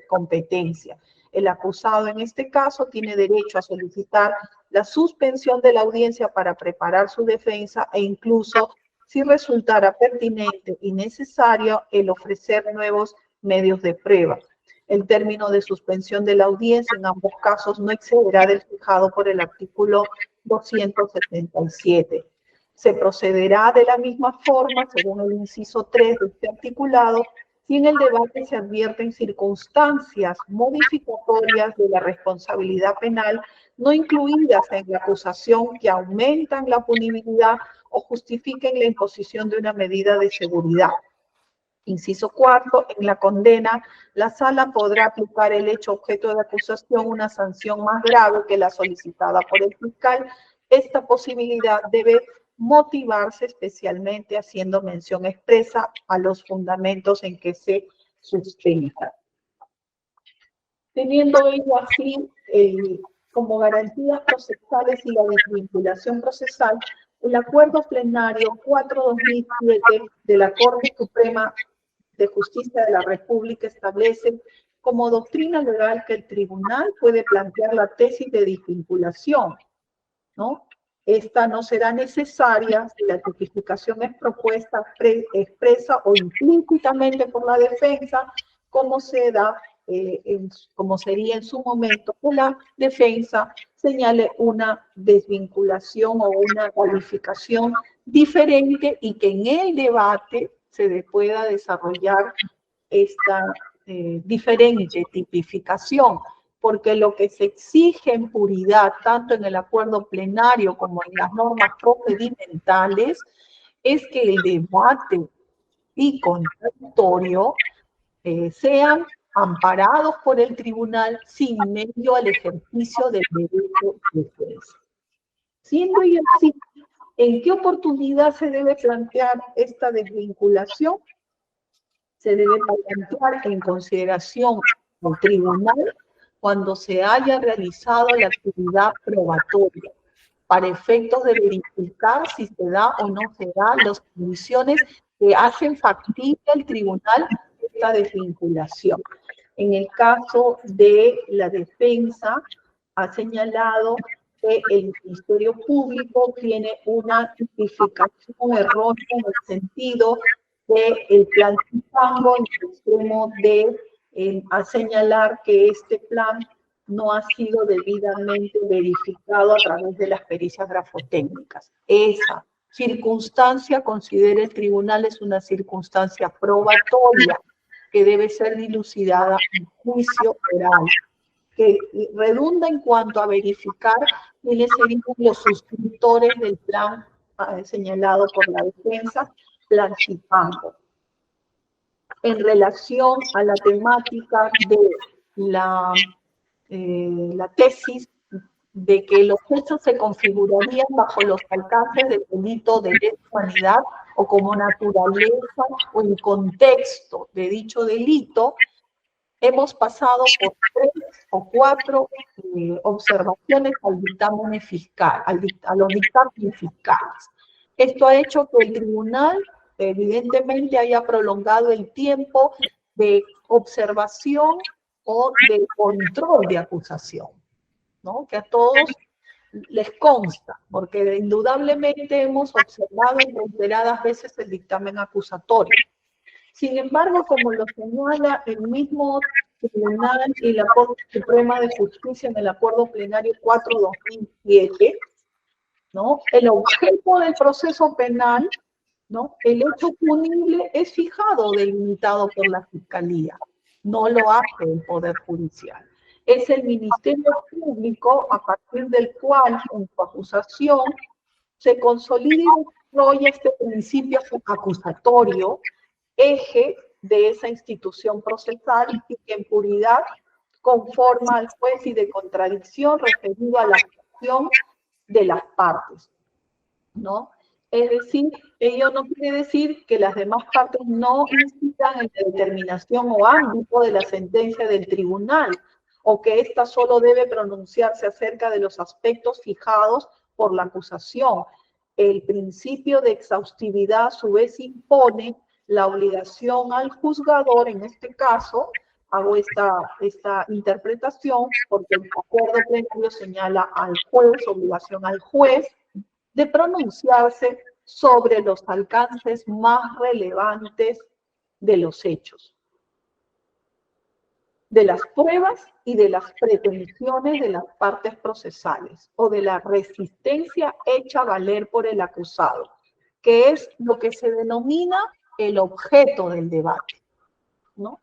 competencia. El acusado en este caso tiene derecho a solicitar la suspensión de la audiencia para preparar su defensa e incluso, si resultara pertinente y necesario, el ofrecer nuevos medios de prueba. El término de suspensión de la audiencia en ambos casos no excederá del fijado por el artículo 277. Se procederá de la misma forma, según el inciso 3 de este articulado, si en el debate se advierten circunstancias modificatorias de la responsabilidad penal no incluidas en la acusación que aumentan la punibilidad o justifiquen la imposición de una medida de seguridad. Inciso 4, en la condena, la sala podrá aplicar el hecho objeto de acusación una sanción más grave que la solicitada por el fiscal. Esta posibilidad debe motivarse especialmente haciendo mención expresa a los fundamentos en que se sustenta. Teniendo ello así, como garantías procesales y la desvinculación procesal, el Acuerdo Plenario 4-2007 de la Corte Suprema de Justicia de la República establece como doctrina legal que el tribunal puede plantear la tesis de desvinculación, ¿no? Esta no será necesaria si la tipificación es propuesta expresa o implícitamente por la defensa, como sería en su momento que la defensa señale una desvinculación o una calificación diferente y que en el debate se pueda desarrollar esta diferente tipificación, porque lo que se exige en puridad, tanto en el acuerdo plenario como en las normas procedimentales, es que el debate y contradictorio sean amparados por el tribunal sin medio al ejercicio del derecho de defensa. Siendo y así, ¿en qué oportunidad se debe plantear esta desvinculación? Se debe plantear en consideración del tribunal cuando se haya realizado la actividad probatoria, para efectos de verificar si se da o no se da las condiciones que hacen factible al tribunal esta desvinculación. En el caso de la defensa, ha señalado que el Ministerio Público tiene una tipificación errónea en el sentido de el plan Zipango, en el extremo de a señalar que este plan no ha sido debidamente verificado a través de las pericias grafotécnicas. Esa circunstancia, considera el tribunal, es una circunstancia probatoria que debe ser dilucidada en juicio oral, que redunda en cuanto a verificar quiénes serían los suscriptores del plan señalado por la defensa, plan Zipango. En relación a la temática de la tesis de que los hechos se configurarían bajo los alcances del delito de lesa humanidad o como naturaleza o en contexto de dicho delito, hemos pasado por 3 o 4 observaciones al dictamen fiscal, a los dictámenes fiscales. Esto ha hecho que el tribunal evidentemente haya prolongado el tiempo de observación o de control de acusación, ¿no? Que a todos les consta, porque indudablemente hemos observado en reiteradas veces el dictamen acusatorio. Sin embargo, como lo señala el mismo tribunal y la Corte Suprema de Justicia en el Acuerdo Plenario 4/2007, ¿no? El objeto del proceso penal, ¿no? El hecho punible es fijado, delimitado por la Fiscalía, no lo hace el Poder Judicial. Es el Ministerio Público a partir del cual en su acusación se consolida y desarrolla este principio acusatorio, eje de esa institución procesal y que en puridad conforma al juez y de contradicción referido a la acción de las partes, ¿no? Es decir, ello no quiere decir que las demás partes no incidan en la determinación o ámbito de la sentencia del tribunal, o que ésta solo debe pronunciarse acerca de los aspectos fijados por la acusación. El principio de exhaustividad a su vez impone la obligación al juzgador, en este caso, hago esta interpretación porque el acuerdo plenario señala al juez, obligación al juez, de pronunciarse sobre los alcances más relevantes de los hechos, de las pruebas y de las pretensiones de las partes procesales o de la resistencia hecha valer por el acusado, que es lo que se denomina el objeto del debate, ¿no?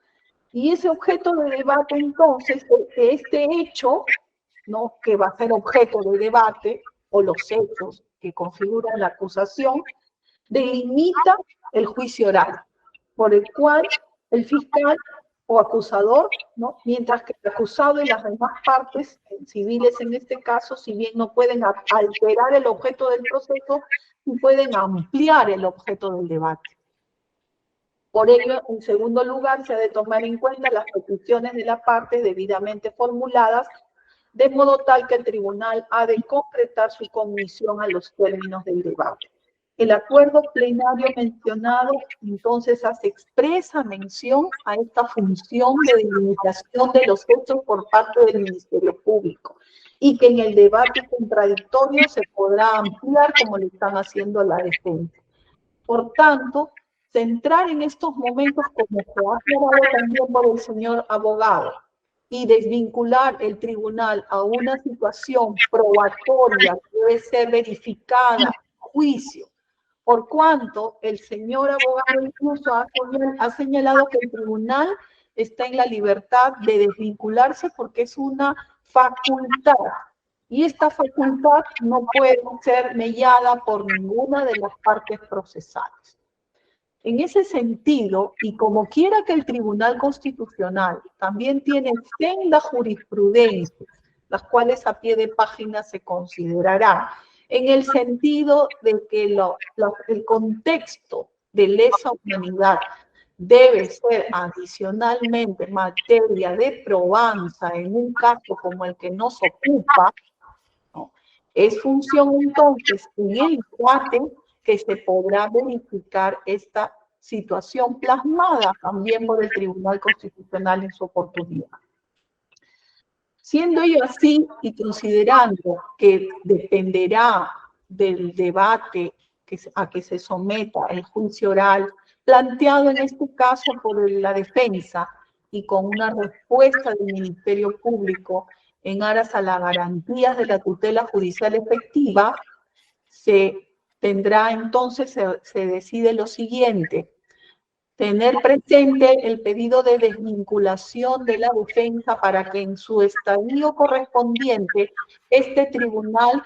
Y ese objeto de debate, entonces, este hecho, ¿no? Que va a ser objeto de debate, o los hechos que configuran la acusación, delimita el juicio oral, por el cual el fiscal o acusador, ¿no? Mientras que el acusado y las demás partes, civiles en este caso, si bien no pueden alterar el objeto del proceso, pueden ampliar el objeto del debate. Por ello, en segundo lugar, se ha de tomar en cuenta las peticiones de las partes debidamente formuladas, de modo tal que el tribunal ha de concretar su comisión a los términos del debate. El acuerdo plenario mencionado, entonces, hace expresa mención a esta función de delimitación de los hechos por parte del Ministerio Público y que en el debate contradictorio se podrá ampliar como le están haciendo a la defensa. Por tanto, centrar en estos momentos, como se ha aclarado también por el señor abogado, y desvincular el tribunal a una situación probatoria que debe ser verificada en juicio, por cuanto el señor abogado incluso ha señalado que el tribunal está en la libertad de desvincularse porque es una facultad, y esta facultad no puede ser mellada por ninguna de las partes procesales. En ese sentido, y como quiera que el Tribunal Constitucional también tiene senda jurisprudencia, las cuales a pie de página se considerarán, en el sentido de que el contexto de lesa humanidad debe ser adicionalmente materia de probanza en un caso como el que nos ocupa, ¿no? Es función entonces en el debate que se podrá verificar esta situación plasmada también por el Tribunal Constitucional en su oportunidad. Siendo ello así y considerando que dependerá del debate a que se someta el juicio oral, planteado en este caso por la defensa y con una respuesta del Ministerio Público en aras a las garantías de la tutela judicial efectiva, se tendrá entonces, se decide lo siguiente: tener presente el pedido de desvinculación de la defensa para que en su estadio correspondiente este tribunal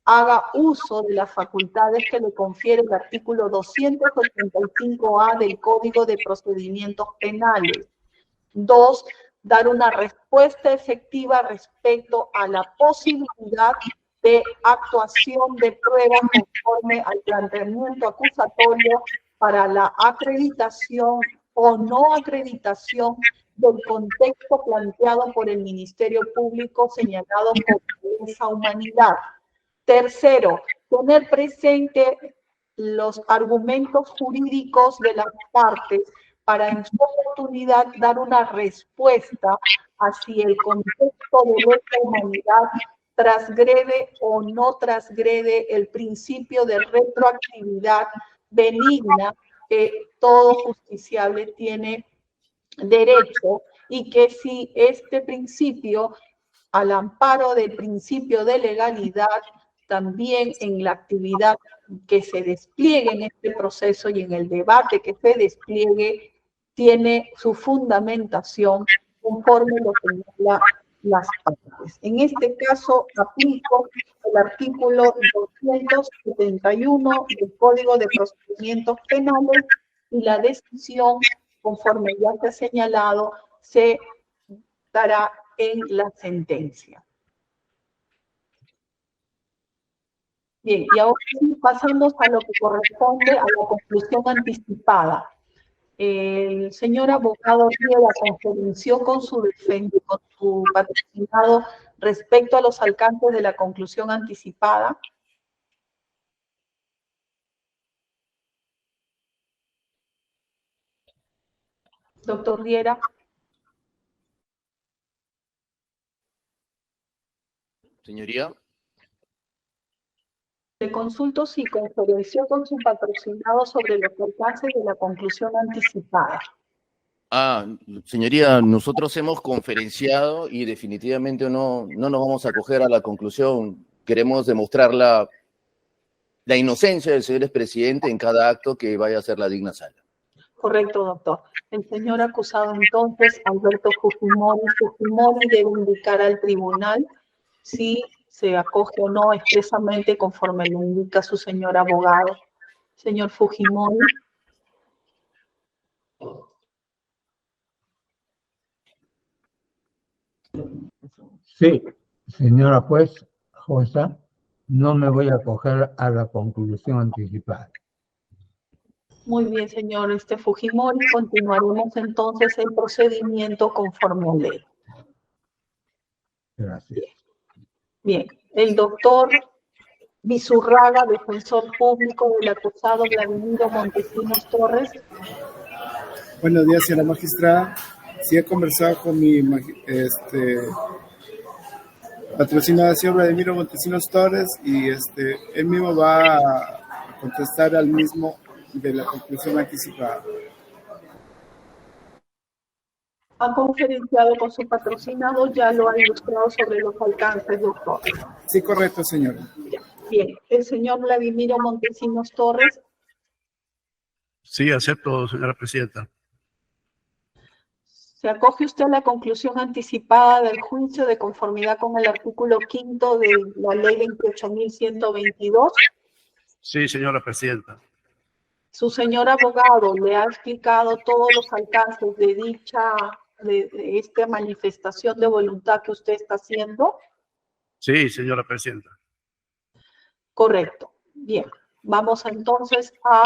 haga uso de las facultades que le confiere el artículo 285A del Código de Procedimientos Penales. 2. Dar una respuesta efectiva respecto a la posibilidad de actuación de pruebas conforme al planteamiento acusatorio para la acreditación o no acreditación del contexto planteado por el Ministerio Público señalado por esa humanidad. Tercero, tener presente los argumentos jurídicos de las partes para en su oportunidad dar una respuesta a si el contexto de nuestra humanidad transgrede o no transgrede el principio de retroactividad benigna que todo justiciable tiene derecho, y que si este principio, al amparo del principio de legalidad, también en la actividad que se despliegue en este proceso y en el debate que se despliegue, tiene su fundamentación conforme lo señala las partes. En este caso, aplico el artículo 271 del Código de Procedimientos Penales, y la decisión, conforme ya se ha señalado, se dará en la sentencia. Bien, y ahora sí, pasamos a lo que corresponde a la conclusión anticipada. El señor abogado Riera conferenció con su defensa, con su patrocinado, respecto a los alcances de la conclusión anticipada. Doctor Riera. Señoría. Le consulto si conferenció con su patrocinado sobre los alcances de la conclusión anticipada. Señoría, nosotros hemos conferenciado y definitivamente no nos vamos a acoger a la conclusión. Queremos demostrar la inocencia del señor expresidente en cada acto que vaya a hacer la digna sala. Correcto, doctor. El señor acusado entonces, Alberto Fujimori debe indicar al tribunal si se acoge o no expresamente conforme lo indica su señor abogado. Señor Fujimori. Sí, señora jueza, no me voy a acoger a la conclusión anticipada. Muy bien, señor Fujimori. Continuaremos entonces el procedimiento conforme a ley. Gracias. Bien, el doctor Vizurraga, defensor público del acusado Vladimiro Montesinos Torres. Buenos días, señora magistrada. Sí he conversado con mi patrocinado, señor Vladimiro Montesinos Torres, y él mismo va a contestar al mismo de la conclusión anticipada. Ha conferenciado con su patrocinado, ya lo ha ilustrado sobre los alcances, doctor. Sí, correcto, señora. Bien, el señor Vladimiro Montesinos Torres. Sí, acepto, señora presidenta. ¿Se acoge usted a la conclusión anticipada del juicio de conformidad con el artículo 5º de la ley 28.122? Sí, señora presidenta. Su señor abogado le ha explicado todos los alcances de esta manifestación de voluntad que usted está haciendo. Sí, señora presidenta. Correcto. Bien. Vamos entonces a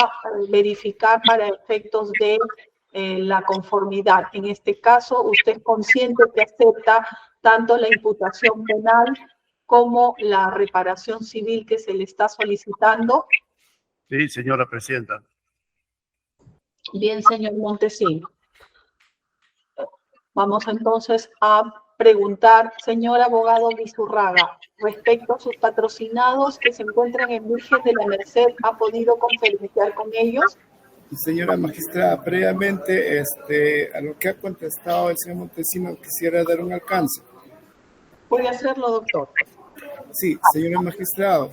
verificar para efectos de la conformidad. En este caso, usted es consciente que acepta tanto la imputación penal como la reparación civil que se le está solicitando. Sí, señora presidenta. Bien, señor Montesinos. Vamos entonces a preguntar, señor abogado Vizurraga, respecto a sus patrocinados que se encuentran en Virgen de la Merced, ¿ha podido conferenciar con ellos? Señora magistrada, previamente a lo que ha contestado el señor Montesinos, quisiera dar un alcance. Puede hacerlo, doctor. Sí, señores magistrados,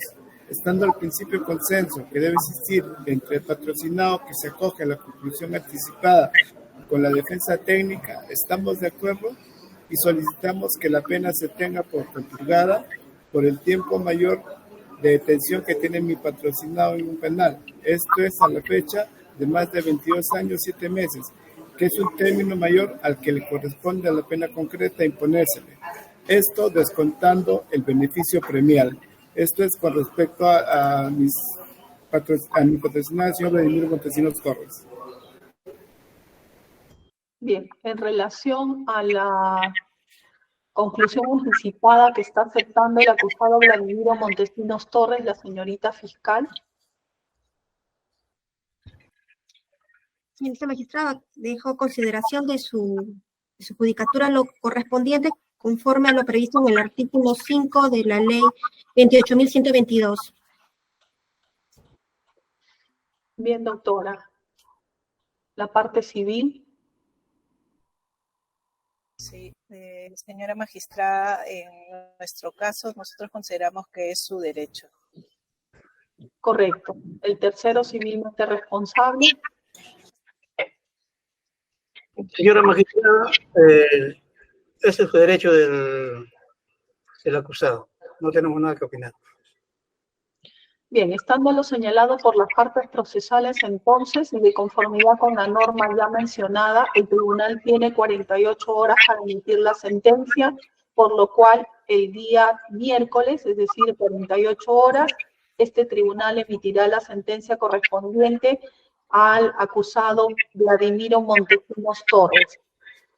estando al principio consenso que debe existir entre el patrocinado que se acoge a la conclusión anticipada con la defensa técnica, estamos de acuerdo y solicitamos que la pena se tenga por purgada por el tiempo mayor de detención que tiene mi patrocinado en un penal. Esto es a la fecha de más de 22 años, 7 meses, que es un término mayor al que le corresponde a la pena concreta imponérsele. Esto descontando el beneficio premial. Esto es con respecto a mi patrocinado, el señor Vladimiro Montesinos Torres. Bien, en relación a la conclusión anticipada que está aceptando el acusado Vladimiro Montesinos Torres, la señorita fiscal. Señorita magistrada, dejo consideración de su judicatura lo correspondiente conforme a lo previsto en el artículo 5 de la ley 28.122. Bien, doctora. La parte civil. Sí, señora magistrada, en nuestro caso nosotros consideramos que es su derecho. Correcto. El tercero civilmente responsable. Señora magistrada, ese es su derecho del acusado. No tenemos nada que opinar. Bien, estando lo señalado por las partes procesales, entonces, y de conformidad con la norma ya mencionada, el tribunal tiene 48 horas para emitir la sentencia, por lo cual el día miércoles, es decir, 48 horas, este tribunal emitirá la sentencia correspondiente al acusado Vladimiro Montesinos Torres.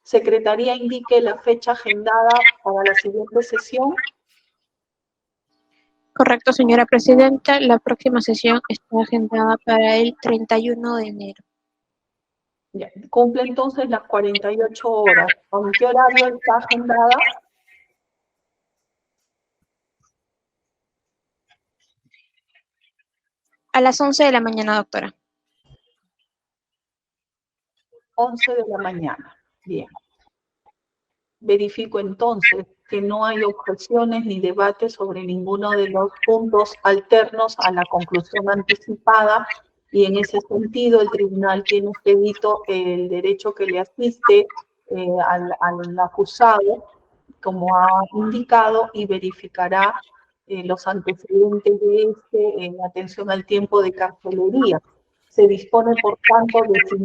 Secretaría indique la fecha agendada para la siguiente sesión. Correcto, señora presidenta. La próxima sesión está agendada para el 31 de enero. Ya, cumple entonces las 48 horas. ¿Con qué horario está agendada? A las 11 de la mañana, doctora. 11 de la mañana. Bien. Verifico entonces que no hay objeciones ni debates sobre ninguno de los puntos alternos a la conclusión anticipada, y en ese sentido el tribunal tiene expedito el derecho que le asiste al acusado, como ha indicado, y verificará los antecedentes de este en atención al tiempo de carcelería. Se dispone, por tanto, de si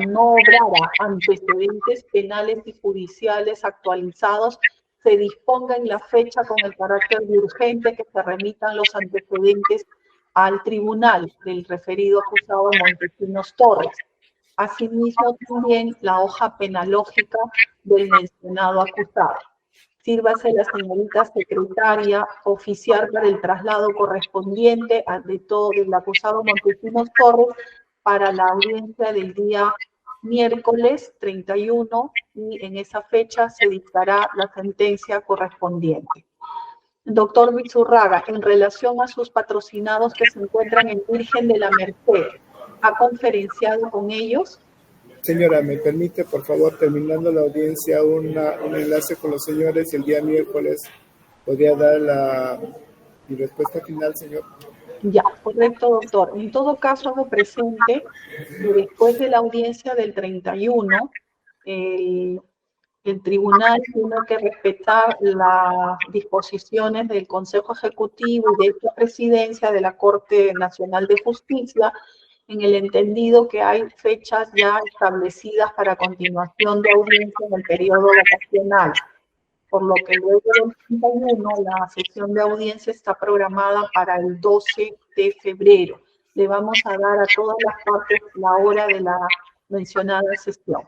no obrara antecedentes penales y judiciales actualizados, se disponga en la fecha con el carácter de urgente que se remitan los antecedentes al tribunal del referido acusado Montesinos Torres. Asimismo, también la hoja penalógica del mencionado acusado. Sírvase la señorita secretaria oficiar para el traslado correspondiente de todo el acusado Montesinos Torres para la audiencia del día miércoles 31, y en esa fecha se dictará la sentencia correspondiente. Doctor Vizurraga, en relación a sus patrocinados que se encuentran en Virgen de la Merced, ¿ha conferenciado con ellos? Señora, ¿me permite, por favor, terminando la audiencia, un enlace con los señores el día miércoles? ¿Podría dar mi respuesta final, señor? Ya, correcto, doctor. En todo caso, hago presente que después de la audiencia del 31, el tribunal tiene que respetar las disposiciones del Consejo Ejecutivo y de esta presidencia de la Corte Nacional de Justicia, en el entendido que hay fechas ya establecidas para continuación de audiencia en el periodo vacacional, por lo que luego del 31 la sesión de audiencia está programada para el 12 de febrero. Le vamos a dar a todas las partes la hora de la mencionada sesión.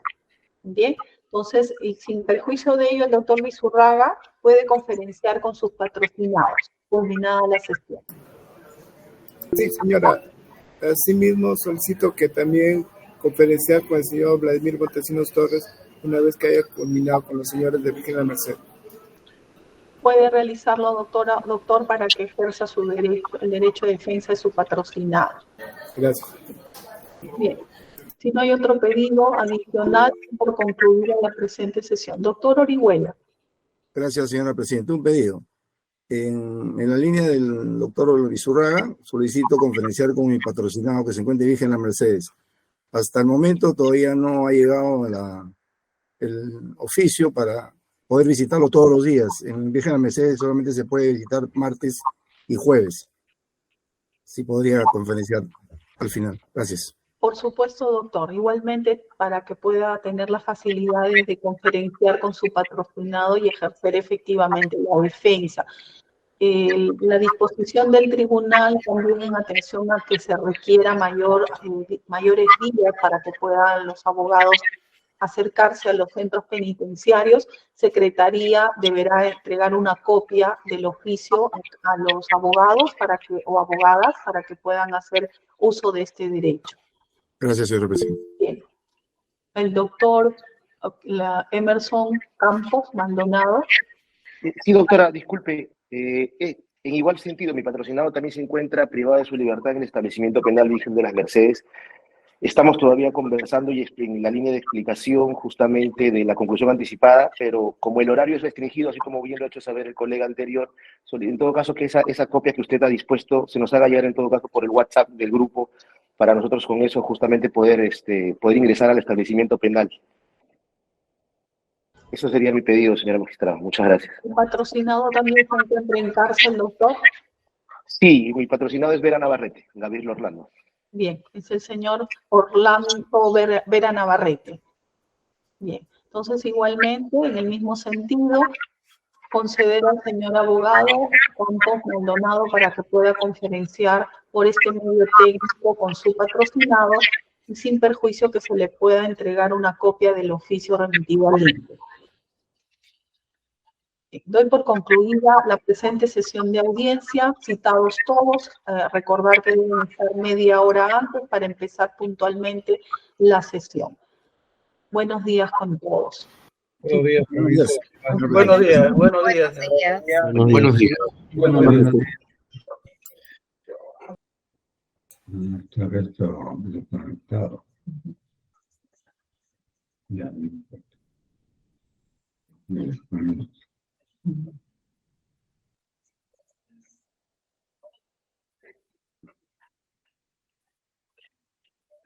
Bien, entonces, y sin perjuicio de ello, el doctor Vizurraga puede conferenciar con sus patrocinados, culminada la sesión. Sí, señora. Asimismo, solicito que también conferenciar con el señor Vladimir Montesinos Torres una vez que haya culminado con los señores de Virgen de la Merced. Puede realizarlo, doctor, para que ejerza su derecho, el derecho de defensa de su patrocinado. Gracias. Bien. Si no hay otro pedido adicional, por concluir la presente sesión. Doctor Orihuela. Gracias, señora presidenta. Un pedido. En la línea del doctor Vizurraga, solicito conferenciar con mi patrocinado que se encuentra en Virgen de la Mercedes. Hasta el momento todavía no ha llegado el oficio para poder visitarlo todos los días. En Virgen de la Mercedes solamente se puede visitar martes y jueves. Sí podría conferenciar al final. Gracias. Por supuesto, doctor. Igualmente, para que pueda tener las facilidades de conferenciar con su patrocinado y ejercer efectivamente la defensa. La disposición del tribunal también en atención a que se requiera mayores días para que puedan los abogados acercarse a los centros penitenciarios. Secretaría deberá entregar una copia del oficio a los abogados o abogadas para que puedan hacer uso de este derecho. Gracias, señor presidente. Bien. el doctor Emerson Campos Maldonado. Sí, doctora, disculpe. En igual sentido, mi patrocinado también se encuentra privado de su libertad en el establecimiento penal Virgen de las Mercedes. Estamos todavía conversando y en la línea de explicación justamente de la conclusión anticipada, pero como el horario es restringido, así como bien lo ha hecho saber el colega anterior, en todo caso que esa copia que usted ha dispuesto se nos haga llegar en todo caso por el WhatsApp del grupo, para nosotros con eso justamente poder ingresar al establecimiento penal. Eso sería mi pedido, señora magistrada. Muchas gracias. ¿El patrocinado también se encuentra en cárcel, doctor? Sí, mi patrocinado es Vera Navarrete, Gabriel Orlando. Bien, es el señor Orlando Vera Navarrete. Bien, entonces igualmente, en el mismo sentido, conceder al señor abogado Campos Maldonado para que pueda conferenciar por este medio técnico con su patrocinado y sin perjuicio que se le pueda entregar una copia del oficio remitido al ente. Doy por concluida la presente sesión de audiencia, citados todos, recordar que deben estar media hora antes para empezar puntualmente la sesión. Buenos días con todos. Buenos días. Buenos días. Buenos días. Buenos días. Buenos días. Está resto desconectado. Ya, no importa.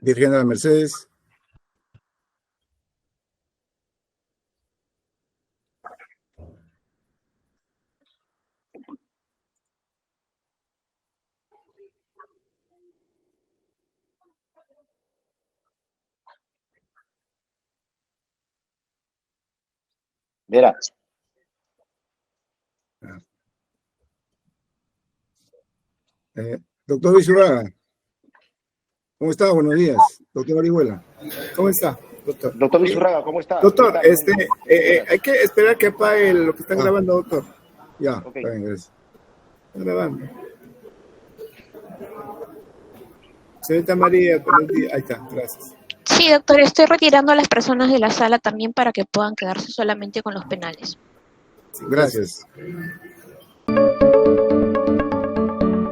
Virgen de las Mercedes. Vera. Doctor Vizurraga. ¿Cómo está? Buenos días. Doctor Orihuela. ¿Cómo está, doctor? Doctor Vizurraga, ¿cómo está? Doctor, hay que esperar que apague lo que están grabando, doctor. Ya, Okay. está bien, gracias. Está grabando. Señorita María, buenos días. Ahí está, gracias. Sí, doctor, estoy retirando a las personas de la sala también para que puedan quedarse solamente con los penales. Gracias.